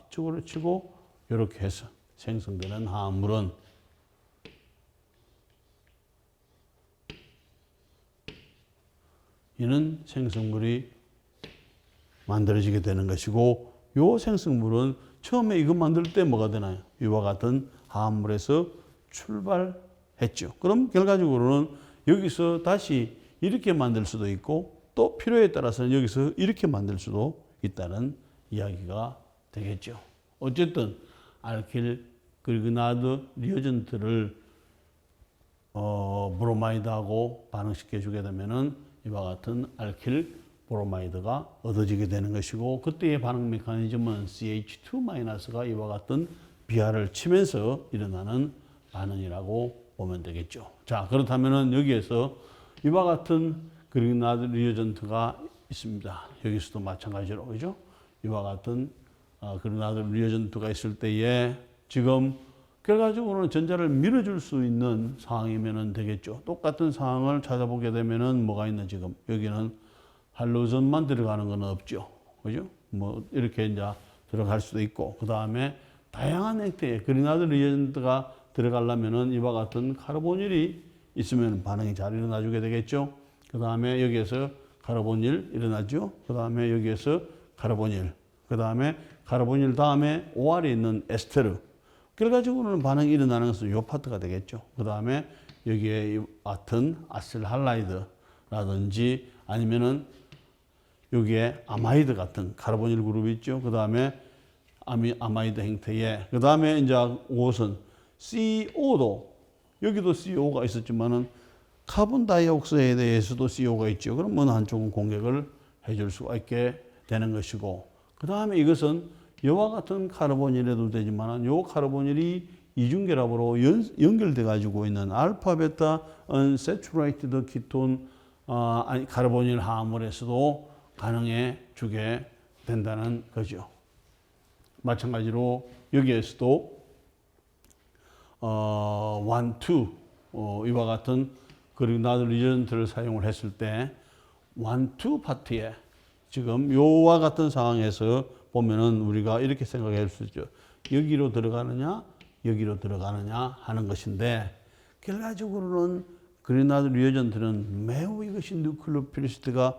이쪽으로 치고 이렇게 해서 생성되는 화합물은 이는 생성물이 만들어지게 되는 것이고, 이 생성물은 처음에 이거 만들 때 뭐가 되나요? 이와 같은 화합물에서 출발했죠. 그럼 결과적으로는 여기서 다시 이렇게 만들 수도 있고, 또 필요에 따라서는 여기서 이렇게 만들 수도 있다는 이야기가 되겠죠. 어쨌든 알킬 그리나드 리어전트를 브로마이드하고 반응시켜 주게 되면은 이와 같은 알킬 브로마이드가 얻어지게 되는 것이고, 그때의 반응 메커니즘은 CH2-가 이와 같은 BR을 치면서 일어나는 반응이라고 보면 되겠죠. 자, 그렇다면은 여기에서 이와 같은 그리나드 리어전트가 있습니다. 여기서도 마찬가지로, 그죠? 이와 같은 그리나드 리어전트가 있을 때에 지금 결과적으로는 전자를 밀어줄 수 있는 상황이면 되겠죠. 똑같은 상황을 찾아보게 되면은 뭐가 있나, 지금 여기는 할로전만 들어가는 건 없죠. 그죠? 뭐 이렇게 이제 들어갈 수도 있고, 그 다음에 다양한 형태의 그리나드 리어전트가 들어가려면은 이와 같은 카르보닐이 있으면 반응이 잘 일어나주게 되겠죠. 그 다음에 여기에서 카르보닐 일어나죠. 그 다음에 여기에서 카르보닐, 그 다음에 카르보닐 다음에 OR에 있는 에스테르. 결과적으로는 반응이 일어나는 것은 이 파트가 되겠죠. 그 다음에 여기에 같은 아실 할라이드라든지 아니면은 여기에 아마이드 같은 카르보닐 그룹이 있죠. 그 다음에 아마이드 형태의, 그 다음에 이제 옷은 CO도, 여기도 CO가 있었지만은 카본 다이옥사이드에서도 CO가 있죠. 그러면 한쪽은 공격을 해줄 수가 있게 되는 것이고, 그 다음에 이것은 이와 같은 카르보닐에도 되지만 이 카르보닐이 이중결합으로 연결돼 가지고 있는 알파 베타 언세츄레이티드 키톤 카르보닐 화합물에서도 가능해 주게 된다는 거죠. 마찬가지로 여기에서도 1, 2 이와 같은 그리나드 리어전트를 사용을 했을 때 1, 2 파트에 지금 요와 같은 상황에서 보면은 우리가 이렇게 생각할 수 있죠. 여기로 들어가느냐, 여기로 들어가느냐 하는 것인데, 결과적으로는 그리나드 리어전트는 매우 이것이 뉴클리오필리시티가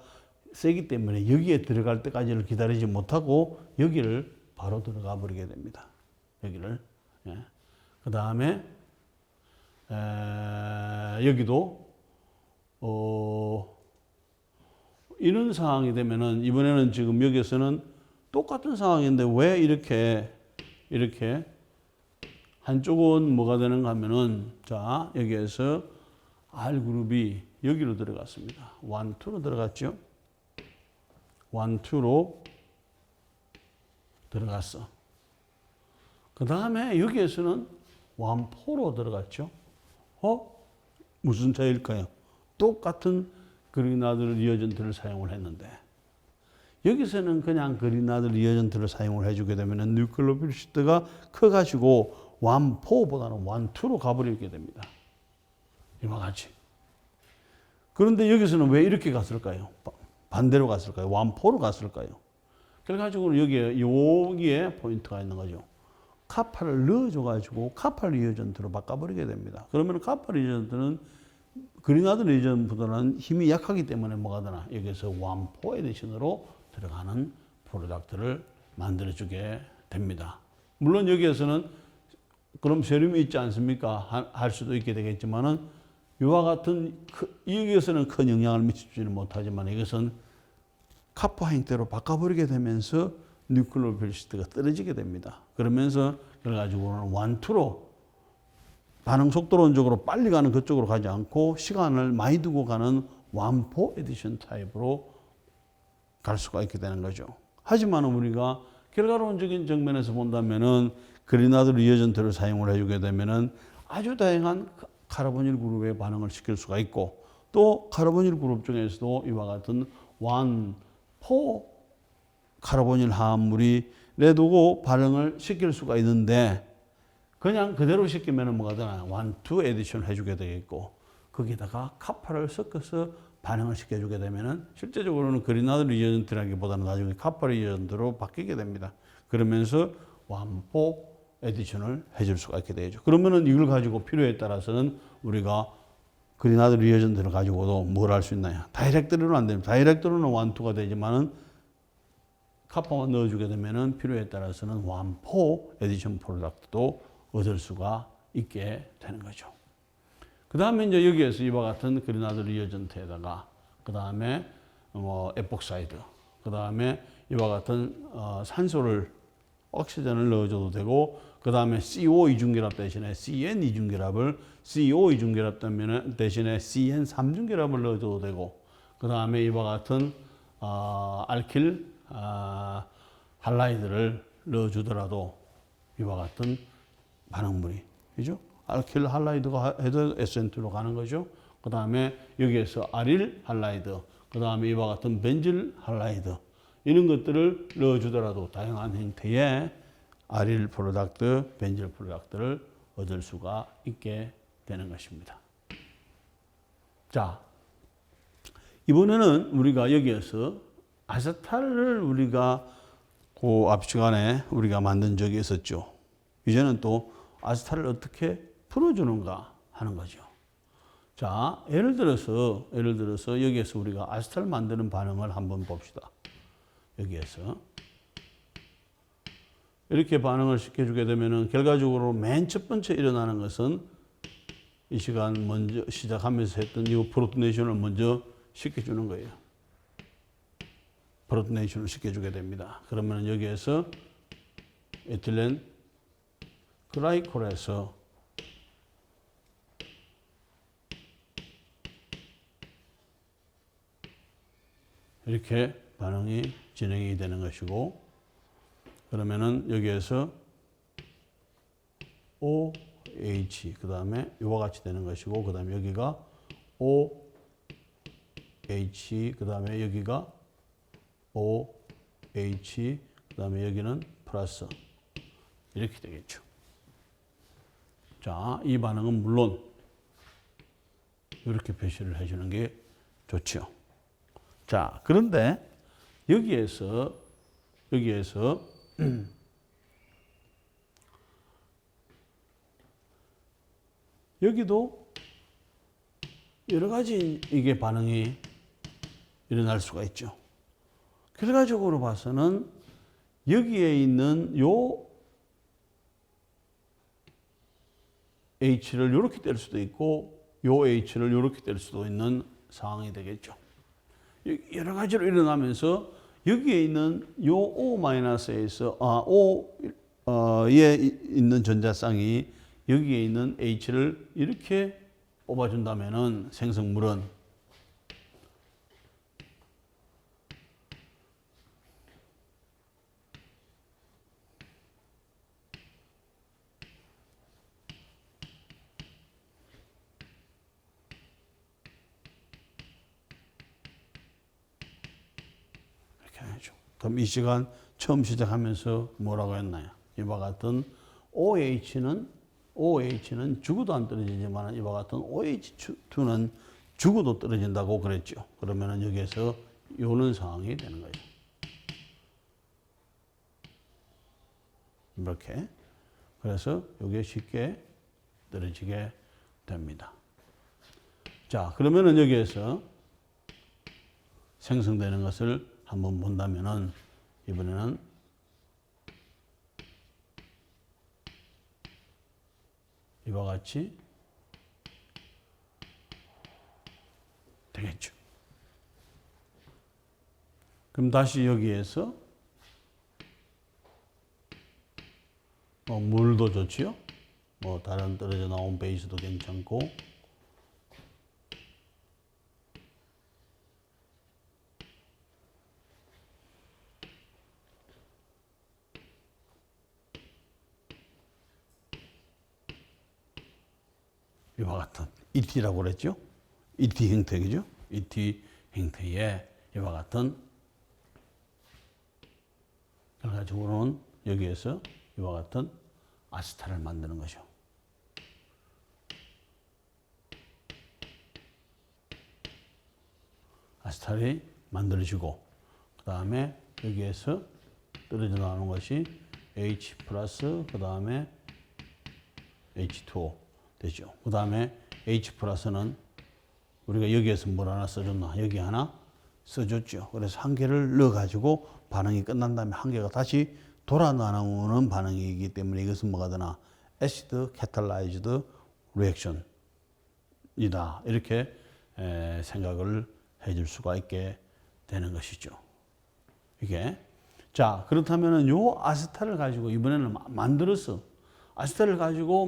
세기 때문에 여기에 들어갈 때까지를 기다리지 못하고 여기를 바로 들어가 버리게 됩니다. 여기를. 예. 그 다음에 여기도 이런 상황이 되면은 이번에는 지금 여기에서는 똑같은 상황인데 왜 이렇게 한쪽은 뭐가 되는가 하면은 자, 여기에서 R그룹이 여기로 들어갔습니다. 1, 2로 들어갔죠. 1, 2로 들어갔어. 그 다음에 여기에서는 1, 4로 들어갔죠. 무슨 차이일까요? 똑같은 그리나드 리어전트를 사용을 했는데 여기서는 그냥 그리나드 리어전트를 사용을 해주게 되면 뉴클로필시트가 커가지고 1, 4보다는 1, 2로 가버리게 됩니다. 이와 같이. 그런데 여기서는 왜 이렇게 갔을까요? 반대로 갔을까요? 1, 4로 갔을까요? 그래가지고 여기에 포인트가 있는 거죠. 카파를 넣어줘가지고 카파 리어전트로 바꿔버리게 됩니다. 그러면 카파 리어전트는 그리나드 리어전트보다는 힘이 약하기 때문에 뭐가 되나? 여기서 1, 4 에디션으로 들어가는 프로덕트를 만들어주게 됩니다. 물론 여기에서는 그럼 세륨이 있지 않습니까? 할 수도 있게 되겠지만은 이와 같은 여기에서는 큰 영향을 미치지는 못하지만 이것은 카파 형태로 바꿔버리게 되면서 뉴클로필시트가 떨어지게 됩니다. 그러면서 그래가지고는 1, 2로 반응 속도론적으로 빨리 가는 그쪽으로 가지 않고 시간을 많이 두고 가는 1, 4 에디션 타입으로 갈 수가 있게 되는 거죠. 하지만 우리가 결과론적인 정면에서 본다면은 그리나드 리어전트를 사용을 해주게 되면은 아주 다양한 카르보닐 그룹의 반응을 시킬 수가 있고 또 카르보닐 그룹 중에서도 이와 같은 1, 4 카르보닐 화합물이 내두고 반응을 시킬 수가 있는데 그냥 그대로 시키면 뭐가 되나 1, 2 에디션 해주게 되겠고 거기다가 카파를 섞어서 반응을 시켜주게 되면은 실제적으로는 그리나드 리어전트라기보다는 나중에 카파 리어전트로 바뀌게 됩니다. 그러면서 1, 4 에디션을 해줄 수가 있게 되죠. 그러면은 이걸 가지고 필요에 따라서는 우리가 그리나드 리어전트를 가지고도 뭘 할 수 있나요? 다이렉트로는 안 됩니다. 다이렉트로는 1, 2가 되지만은 카파만 넣어주게 되면은 필요에 따라서는 1, 4 에디션 프로덕트도 얻을 수가 있게 되는 거죠. 그 다음에 이제 여기에서 이와 같은 그리나드 리어전트에다가 그 다음에 에폭사이드, 그 다음에 이와 같은 산소를 옥시전을 넣어줘도 되고 그 다음에 CO 이중결합 대신에 CN 이중결합을 CO 이중결합 대신에 CN 3중결합을 넣어줘도 되고 그 다음에 이와 같은 알킬 할라이드를 넣어주더라도 이와 같은 반응물이 그죠? 알킬 할라이드가 해도 SN2로 가는 거죠. 그 다음에 여기에서 아릴 할라이드, 그 다음에 이와 같은 벤질 할라이드 이런 것들을 넣어주더라도 다양한 형태의 아릴 프로덕트, 벤질 프로덕트를 얻을 수가 있게 되는 것입니다. 자, 이번에는 우리가 여기에서 아세탈을 우리가 그 앞 시간에 우리가 만든 적이 있었죠. 이제는 또 아세탈을 어떻게 풀어주는가 하는 거죠. 자, 예를 들어서 여기에서 우리가 아세탈 만드는 반응을 한번 봅시다. 여기에서 이렇게 반응을 시켜주게 되면은 결과적으로 맨 첫 번째 일어나는 것은 이 시간 먼저 시작하면서 했던 이 프로토네이션을 먼저 시켜주는 거예요. 프로토네이션을 시켜주게 됩니다. 그러면 여기에서 에틸렌 글라이콜에서 이렇게 반응이 진행이 되는 것이고 그러면은 여기에서 OH 그 다음에 이와 같이 되는 것이고 그 다음에 여기가 OH 그 다음에 여기가 OH 그 다음에 여기는 플러스 이렇게 되겠죠. 자, 이 반응은 물론 이렇게 표시를 해주는 게 좋죠. 자, 그런데 여기에서 여기도 여러 가지 이게 반응이 일어날 수가 있죠. 결과적으로 봐서는 여기에 있는 요 H를 이렇게 뗄 수도 있고 요 H를 이렇게 뗄 수도 있는 상황이 되겠죠. 여러 가지로 일어나면서 여기에 있는 요 O-에서 O에 있는 전자쌍이 여기에 있는 H를 이렇게 뽑아준다면은 생성물은 그럼 이 시간 처음 시작하면서 뭐라고 했나요? 이와 같은 OH는 죽어도 안 떨어지지만 이와 같은 OH2는 죽어도 떨어진다고 그랬죠. 그러면 여기에서 요는 상황이 되는 거예요. 이렇게. 그래서 이게 쉽게 떨어지게 됩니다. 자, 그러면은 여기에서 생성되는 것을 한번 본다면은 이번에는 이와 같이 되겠죠. 그럼 다시 여기에서 물도 좋지요. 다른 떨어져 나온 베이스도 괜찮고. 이와 같은 ET라고 그랬죠. ET 형태죠. ET 형태의 이와 같은 결과적으로는 여기에서 이와 같은 아세탈을 만드는 거죠. 아세탈이 만들어지고 그 다음에 여기에서 떨어져 나오는 것이 H 플러스 그 다음에 H2O 되죠. 그 다음에 H 플러스는 우리가 여기에서 뭘 하나 써줬나? 여기 하나 써줬죠. 그래서 한 개를 넣어가지고 반응이 끝난 다음에 한 개가 다시 돌아 나오는 반응이기 때문에 이것은 뭐가 되나? 애시드 캐탈라이즈드 리액션이다. 이렇게 생각을 해줄 수가 있게 되는 것이죠. 이게. 자, 그렇다면은 요 아세탈을 가지고 이번에는 만들었어. 아세탈을 가지고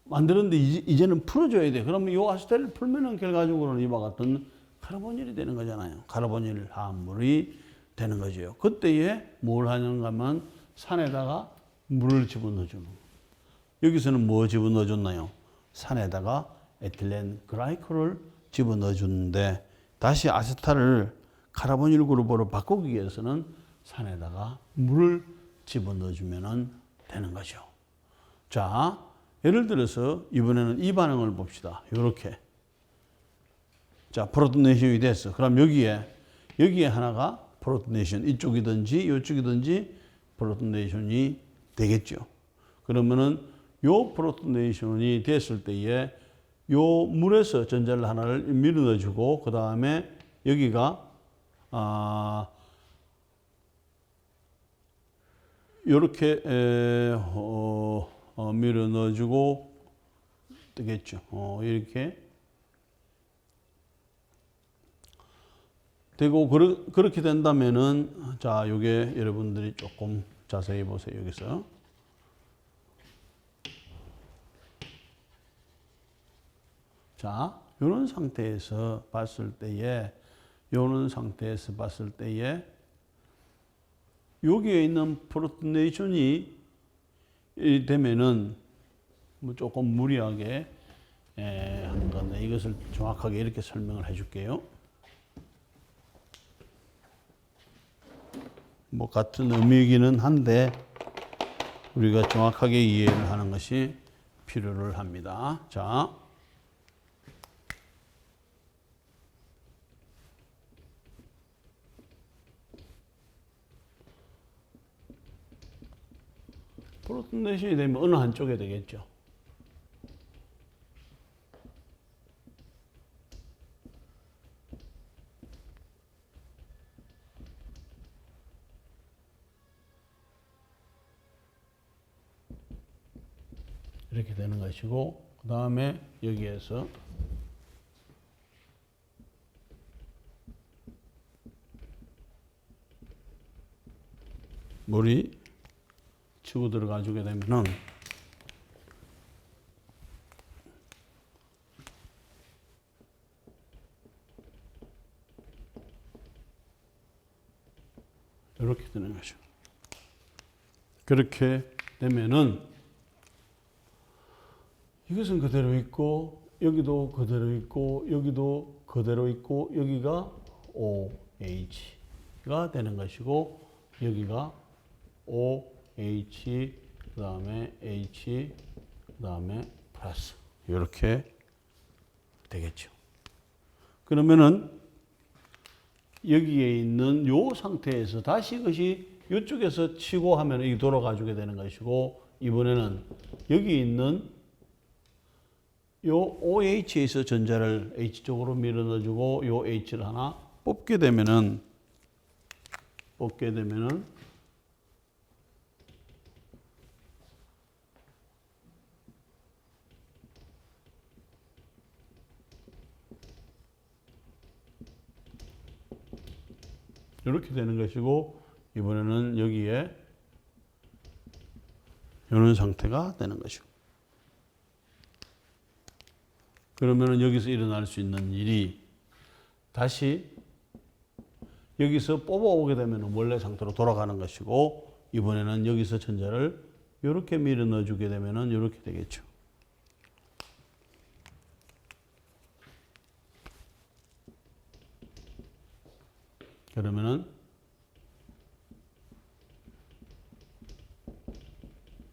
만드는데 이제는 풀어줘야 돼. 그러면 이 아세탈을 풀면은 결과적으로는 이와 같은 카르보닐이 되는 거잖아요. 카르보닐 화합물이 되는 거죠. 그때에 뭘 하는가 하면 산에다가 물을 집어넣어주는 거예요. 여기서는 뭐 집어넣어줬나요? 산에다가 에틸렌 글라이콜을 집어넣어주는데 다시 아세탈을 카르보닐 그룹으로 바꾸기 위해서는 산에다가 물을 집어넣어주면 되는 거죠. 자, 예를 들어서 이번에는 이 반응을 봅시다. 이렇게. 자, 프로토네이션이 됐어. 그럼 여기에 하나가 프로토네이션, 이쪽이든지 이쪽이든지 프로토네이션이 되겠죠. 그러면은 요 프로토네이션이 됐을 때에 요 물에서 전자를 하나를 밀어넣어주고 그 다음에 여기가 요렇게 밀어 넣어주고 되겠죠. 이렇게 되고 그렇게 된다면은 자, 요게 여러분들이 조금 자세히 보세요. 여기서 자, 요런 상태에서 봤을 때에 여기에 있는 프로토네이션이 되면은 뭐 조금 무리하게 한 건데 이것을 정확하게 이렇게 설명을 해줄게요. 뭐 같은 의미이기는 한데 우리가 정확하게 이해를 하는 것이 필요를 합니다. 자, 프로토네이션이 되면 어느 한쪽에 되겠죠. 이렇게 되는 것이고 그 다음에 여기에서 물이 치고 들어가 주게 되면은 이렇게 되는 거죠. 그렇게 되면은 이것은 그대로 있고 여기도 그대로 있고 여기도 그대로 있고 여기가 OH가 되는 것이고 여기가 OH 그 다음에 H 그 다음에 플러스 이렇게 되겠죠. 그러면은 여기에 있는 요 상태에서 다시 이것이 이쪽에서 치고 하면 이 돌아가 주게 되는 것이고 이번에는 여기 있는 요 OH에서 전자를 H 쪽으로 밀어 넣어주고 요 H를 하나 뽑게 되면은 이렇게 되는 것이고 이번에는 여기에 이런 상태가 되는 것이고 그러면은 여기서 일어날 수 있는 일이 다시 여기서 뽑아오게 되면 원래 상태로 돌아가는 것이고 이번에는 여기서 전자를 이렇게 밀어 넣어주게 되면은 이렇게 되겠죠. 그러면은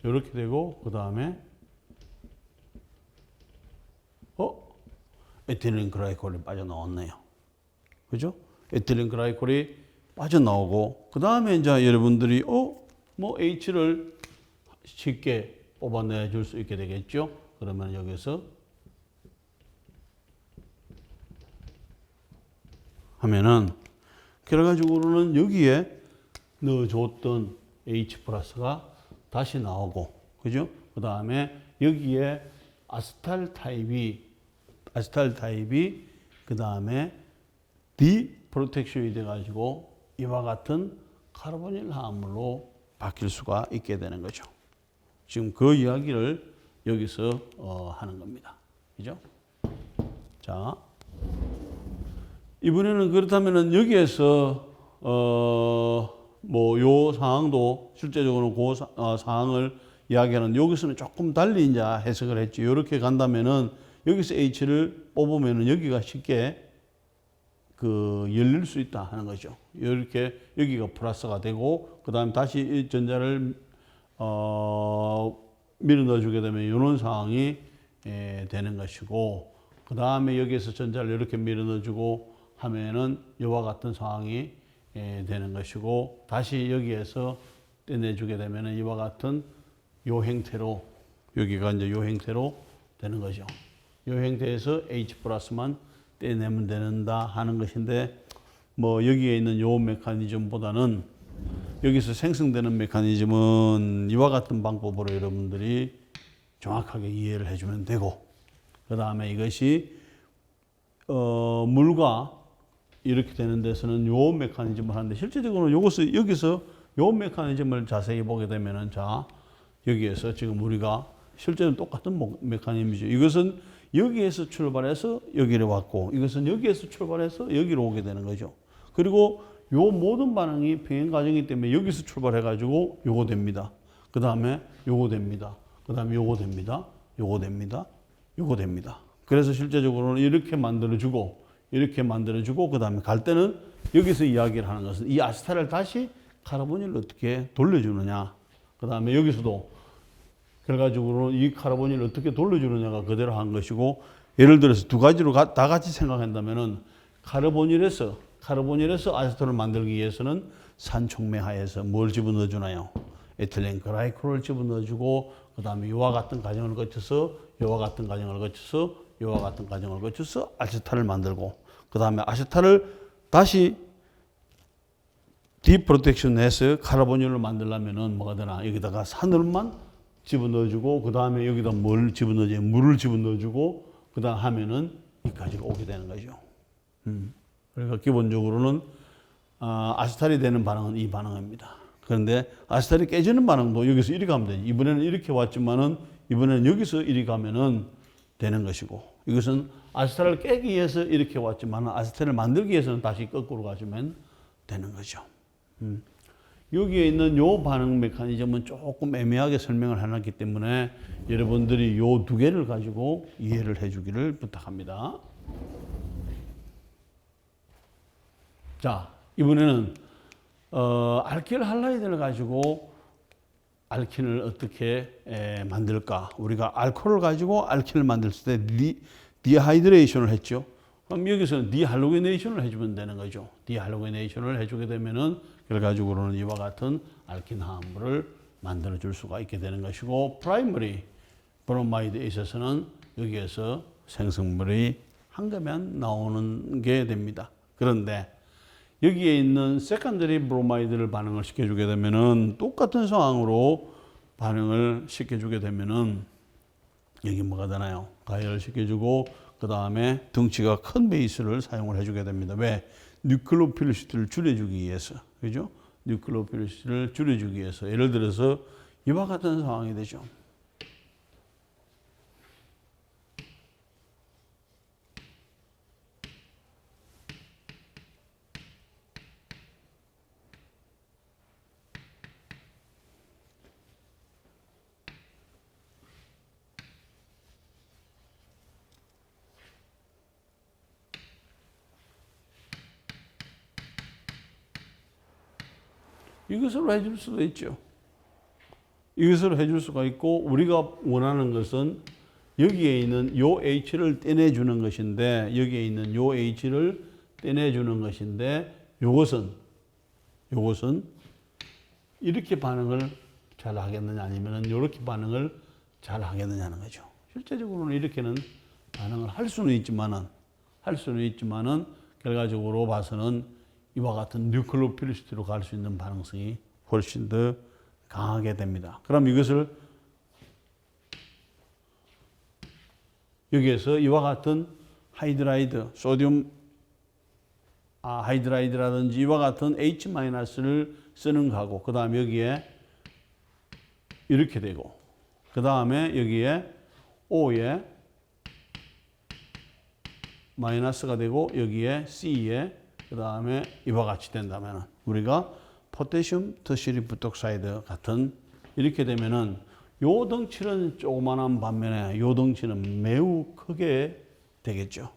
이렇게 되고 그 다음에 에틸렌 글라이콜이 빠져나왔네요. 그죠? 에틸렌 글라이콜이 빠져나오고 그 다음에 이제 여러분들이 뭐 H를 쉽게 뽑아내 줄 수 있게 되겠죠. 그러면 여기서 하면은 결과적으로는 여기에 넣어줬던 H 플러스가 다시 나오고 그죠? 그 다음에 여기에 아세탈 타입이 그 다음에 디프로텍션이 돼가지고 이와 같은 카르보닐 화합물로 바뀔 수가 있게 되는 거죠. 지금 그 이야기를 여기서 하는 겁니다. 그죠? 자, 이번에는 그렇다면은 여기에서 뭐 요 상황도 실제적으로 그 상황을 이야기하는 여기서는 조금 달리 이제 해석을 했죠. 이렇게 간다면은 여기서 H를 뽑으면은 여기가 쉽게 열릴 수 있다 하는 거죠. 이렇게 여기가 플러스가 되고 그 다음에 다시 이 전자를 밀어 넣어주게 되면 이런 상황이 되는 것이고 그 다음에 여기에서 전자를 이렇게 밀어 넣어주고 하면은 이와 같은 상황이 되는 것이고 다시 여기에서 떼내주게 되면은 이와 같은 요 형태로 여기가 이제 요 형태로 되는 거죠. 요 형태에서 H 플러스만 떼내면 된다 하는 것인데 뭐 여기에 있는 요 메커니즘보다는 여기서 생성되는 메커니즘은 이와 같은 방법으로 여러분들이 정확하게 이해를 해주면 되고 그 다음에 이것이 물과 이렇게 되는 데서는 요 메커니즘을 하는데 실제적으로 여기서 요 메커니즘을 자세히 보게 되면은 자 여기에서 지금 우리가 실제는 똑같은 메커니즘이죠. 이것은 여기에서 출발해서 여기로 왔고 이것은 여기에서 출발해서 여기로 오게 되는 거죠. 그리고 요 모든 반응이 병행 과정이기 때문에 여기서 출발해 가지고 요거 됩니다. 그 다음에 요거 됩니다. 그 다음에 요거 됩니다. 요거 됩니다. 요거 됩니다. 그래서 실제적으로는 이렇게 만들어주고 그 다음에 갈 때는 여기서 이야기를 하는 것은 이 아세탈을 다시 카르보닐로 어떻게 돌려주느냐. 그 다음에 여기서도 결과적으로 이 카르보닐을 어떻게 돌려주느냐가 그대로 한 것이고 예를 들어서 두 가지로 다 같이 생각한다면은 카르보닐에서 아세톨을 만들기 위해서는 산촉매하에서 뭘 집어넣어 주나요? 에틸렌 글라이콜을 집어넣어주고 그 다음에 이와 같은 과정을 거쳐서 아세탈을 만들고 그 다음에 아세탈을 다시 디프로텍션해서 카르보닐을 만들려면은 뭐가 되나 여기다가 산울만 집어넣어주고 그 다음에 여기다 뭘 집어넣어줘요? 물을 집어넣어주고 그 다음 하면은 여기까지가 오게 되는 거죠. 그러니까 기본적으로는 아세탈이 되는 반응은 이 반응입니다. 그런데 아세탈이 깨지는 반응도 여기서 이리 가면 되지. 이번에는 이렇게 왔지만은 이번에는 여기서 이리 가면은 되는 것이고, 이것은 아세탈을 깨기 위해서 이렇게 왔지만 아세탈을 만들기 위해서는 다시 거꾸로 가시면 되는 거죠. 여기에 있는 요 반응 메커니즘은 조금 애매하게 설명을 해놨기 때문에 여러분들이 요 두 개를 가지고 이해를 해주기를 부탁합니다. 자, 이번에는 알킬 할라이드를 가지고 알킨을 어떻게 만들까? 우리가 알코올을 가지고 알킨을 만들었을 때 디하이드레이션을 했죠. 그럼 여기서는 디할로게네이션을 해주면 되는 거죠. 디할로게네이션을 해주게 되면은 결과적으로는 이와 같은 알킨 화합물을 만들어 줄 수가 있게 되는 것이고, 프라이머리 브로마이드에 있어서는 여기에서 생성물이 한꺼면 나오는 게 됩니다. 그런데 여기에 있는 세컨더리 브로마이드를 반응을 시켜주게 되면은 똑같은 상황으로 반응을 시켜주게 되면은 여기 뭐가 되나요? 가열을 시켜주고 그 다음에 덩치가 큰 베이스를 사용을 해주게 됩니다. 왜? 뉴클로필리시티를 줄여주기 위해서. 그죠? 뉴클로필리시티를 줄여주기 위해서. 예를 들어서 이와 같은 상황이 되죠. 이것으로 해줄 수도 있죠. 이것으로 해줄 수가 있고, 우리가 원하는 것은 여기에 있는 요 H를 떼내주는 것인데, 여기에 있는 요 H를 떼내주는 것인데, 요것은 이렇게 반응을 잘 하겠느냐, 아니면 이렇게 반응을 잘 하겠느냐는 거죠. 실제적으로는 이렇게는 반응을 할 수는 있지만은, 결과적으로 봐서는 이와 같은 뉴클로필리시티로 갈 수 있는 반응성이 훨씬 더 강하게 됩니다. 그럼 이것을 여기에서 이와 같은 하이드라이드, 소듐 하이드라이드라든지 이와 같은 H-를 쓰는 거하고, 그 다음에 여기에 이렇게 되고, 그 다음에 여기에 O에 마이너스가 되고, 여기에 C에 그 다음에 이와 같이 된다면 우리가 포타슘 터시리 부톡사이드 같은, 이렇게 되면은 요 덩치는 조그만한 반면에 요 덩치는 매우 크게 되겠죠.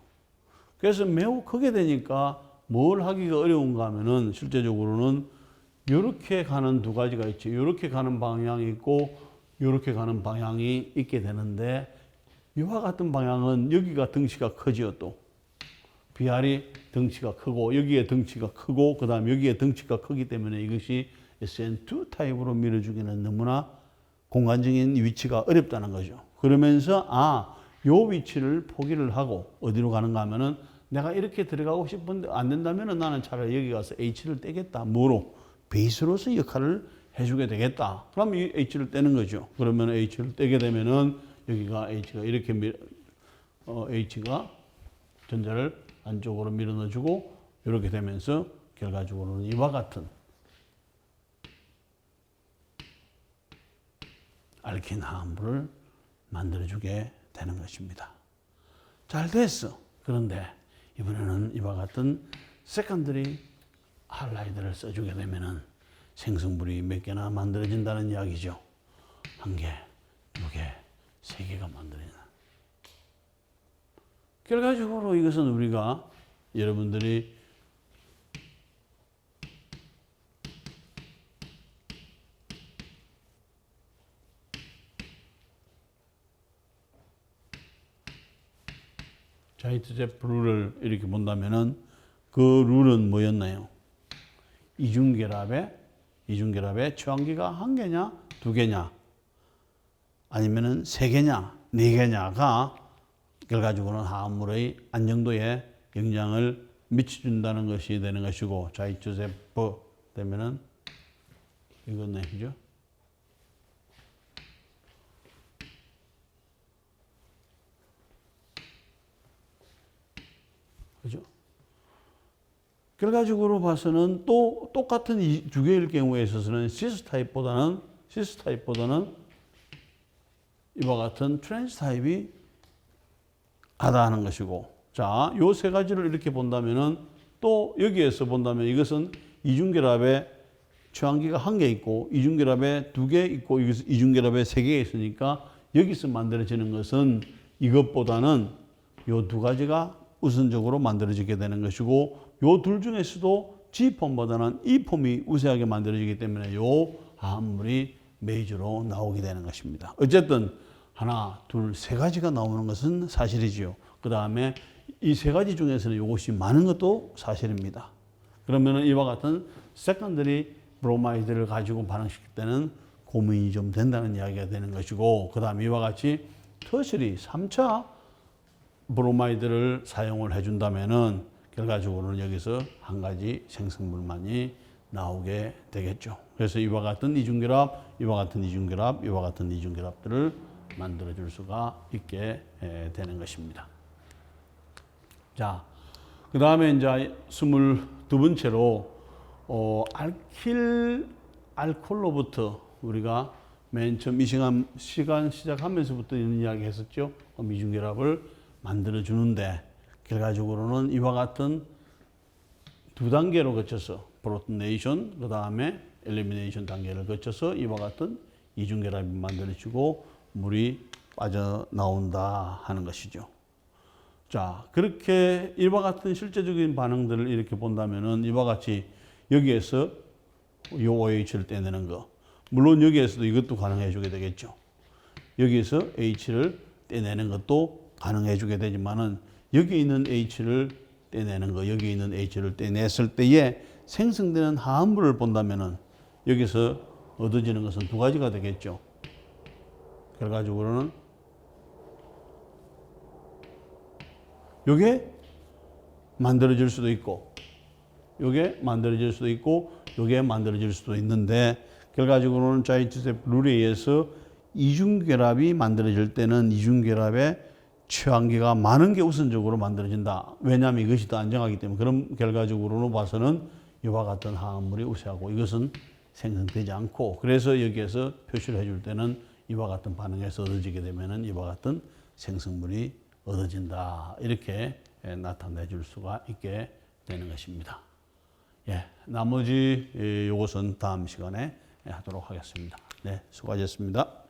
그래서 매우 크게 되니까 뭘 하기가 어려운가 하면은 실제적으로는 이렇게 가는 두 가지가 있죠. 이렇게 가는 방향이 있고 이렇게 가는 방향이 있게 되는데, 이와 같은 방향은 여기가 덩치가 크지요. 또 BR이 덩치가 크고 여기에 덩치가 크고 그 다음 여기에 덩치가 크기 때문에 이것이 SN2 타입으로 밀어주기는 너무나 공간적인 위치가 어렵다는 거죠. 그러면서 요 위치를 포기를 하고 어디로 가는가 하면은, 내가 이렇게 들어가고 싶은데 안 된다면은 나는 차라리 여기 가서 H를 떼겠다. 뭐로? 베이스로서 역할을 해주게 되겠다. 그럼 이 H를 떼는 거죠. 그러면 H를 떼게 되면은 여기가 H가 이렇게 H가 전자를 안쪽으로 밀어넣어주고 이렇게 되면서 결과적으로는 이와 같은 알킨 화합물을 만들어주게 되는 것입니다. 잘 됐어. 그런데 이번에는 이와 같은 세컨더리 할라이드를 써주게 되면은 생성물이 몇 개나 만들어진다는 이야기죠. 1개, 2개, 3개가 만들어진다. 결과적으로 이것은 우리가 여러분들이 자이트제프 룰을 이렇게 본다면은 그 룰은 뭐였나요? 이중결합의 처항기가 1개냐, 2개냐, 아니면은 3개냐, 4개냐가 결과적으로는 화합물의 안정도에 영향을 미쳐준다는 것이 되는 것이고, 자이트제프 되면은 이거네, 그죠? 그죠? 결과적으로 봐서는 또 똑같은 이 두 개일 경우에 있어서는 시스 타입보다는 이와 같은 트랜스 타입이 하다하는 것이고, 자, 요 세 가지를 이렇게 본다면은 또 여기에서 본다면 이것은 이중결합에 최한기가 한 개 있고 이중결합에 두 개 있고 이중결합에 세 개 있으니까 여기서 만들어지는 것은 이것보다는 요 두 가지가 우선적으로 만들어지게 되는 것이고, 요 둘 중에서도 G폼보다는 E폼이 우세하게 만들어지기 때문에 요 화합물이 메이저로 나오게 되는 것입니다. 어쨌든 하나, 둘, 세 가지가 나오는 것은 사실이지요. 그 다음에 이 세 가지 중에서는 이것이 많은 것도 사실입니다. 그러면은 이와 같은 세컨더리 브로마이드를 가지고 반응시킬 때는 고민이 좀 된다는 이야기가 되는 것이고, 그 다음에 이와 같이 터셔리 3차 브로마이드를 사용을 해준다면은 결과적으로는 여기서 한 가지 생성물만이 나오게 되겠죠. 그래서 이와 같은 이중결합, 이와 같은 이중결합, 이와 같은 이중결합들을 만들어줄 수가 있게 되는 것입니다. 자, 그 다음에 이제 22번째로 알콜로부터 우리가 맨 처음 이 시간 시작하면서부터 이런 이야기 했었죠. 이중결합을 만들어주는데 결과적으로는 이와 같은 두 단계로 거쳐서 프로토네이션, 그 다음에 엘리미네이션 단계를 거쳐서 이와 같은 이중결합이 만들어지고 물이 빠져나온다 하는 것이죠. 자, 그렇게 이와 같은 실제적인 반응들을 이렇게 본다면은 이와 같이 여기에서 이 OH를 떼내는 거, 물론 여기에서도 이것도 가능해 주게 되겠죠. 여기에서 H를 떼내는 것도 가능해 주게 되지만은 여기 있는 H를 떼내는 거, 여기 있는 H를 떼냈을 때에 생성되는 화합물을 본다면은 여기서 얻어지는 것은 두 가지가 되겠죠. 결과적으로는 요게 만들어질 수도 있고, 요게 만들어질 수도 있고, 요게 만들어질 수도 있는데, 결과적으로는 자이투셉 룰에 의해서 이중결합이 만들어질 때는 이중결합의 최한계가 많은 게 우선적으로 만들어진다. 왜냐하면 이것이 더 안정하기 때문에. 그럼 결과적으로는 봐서는 이와 같은 화합물이 우세하고 이것은 생성되지 않고, 그래서 여기에서 표시를 해줄 때는 이와 같은 반응에서 얻어지게 되면은 이와 같은 생성물이 얻어진다. 이렇게 나타내 줄 수가 있게 되는 것입니다. 예, 나머지 요것은 다음 시간에 하도록 하겠습니다. 네, 수고하셨습니다.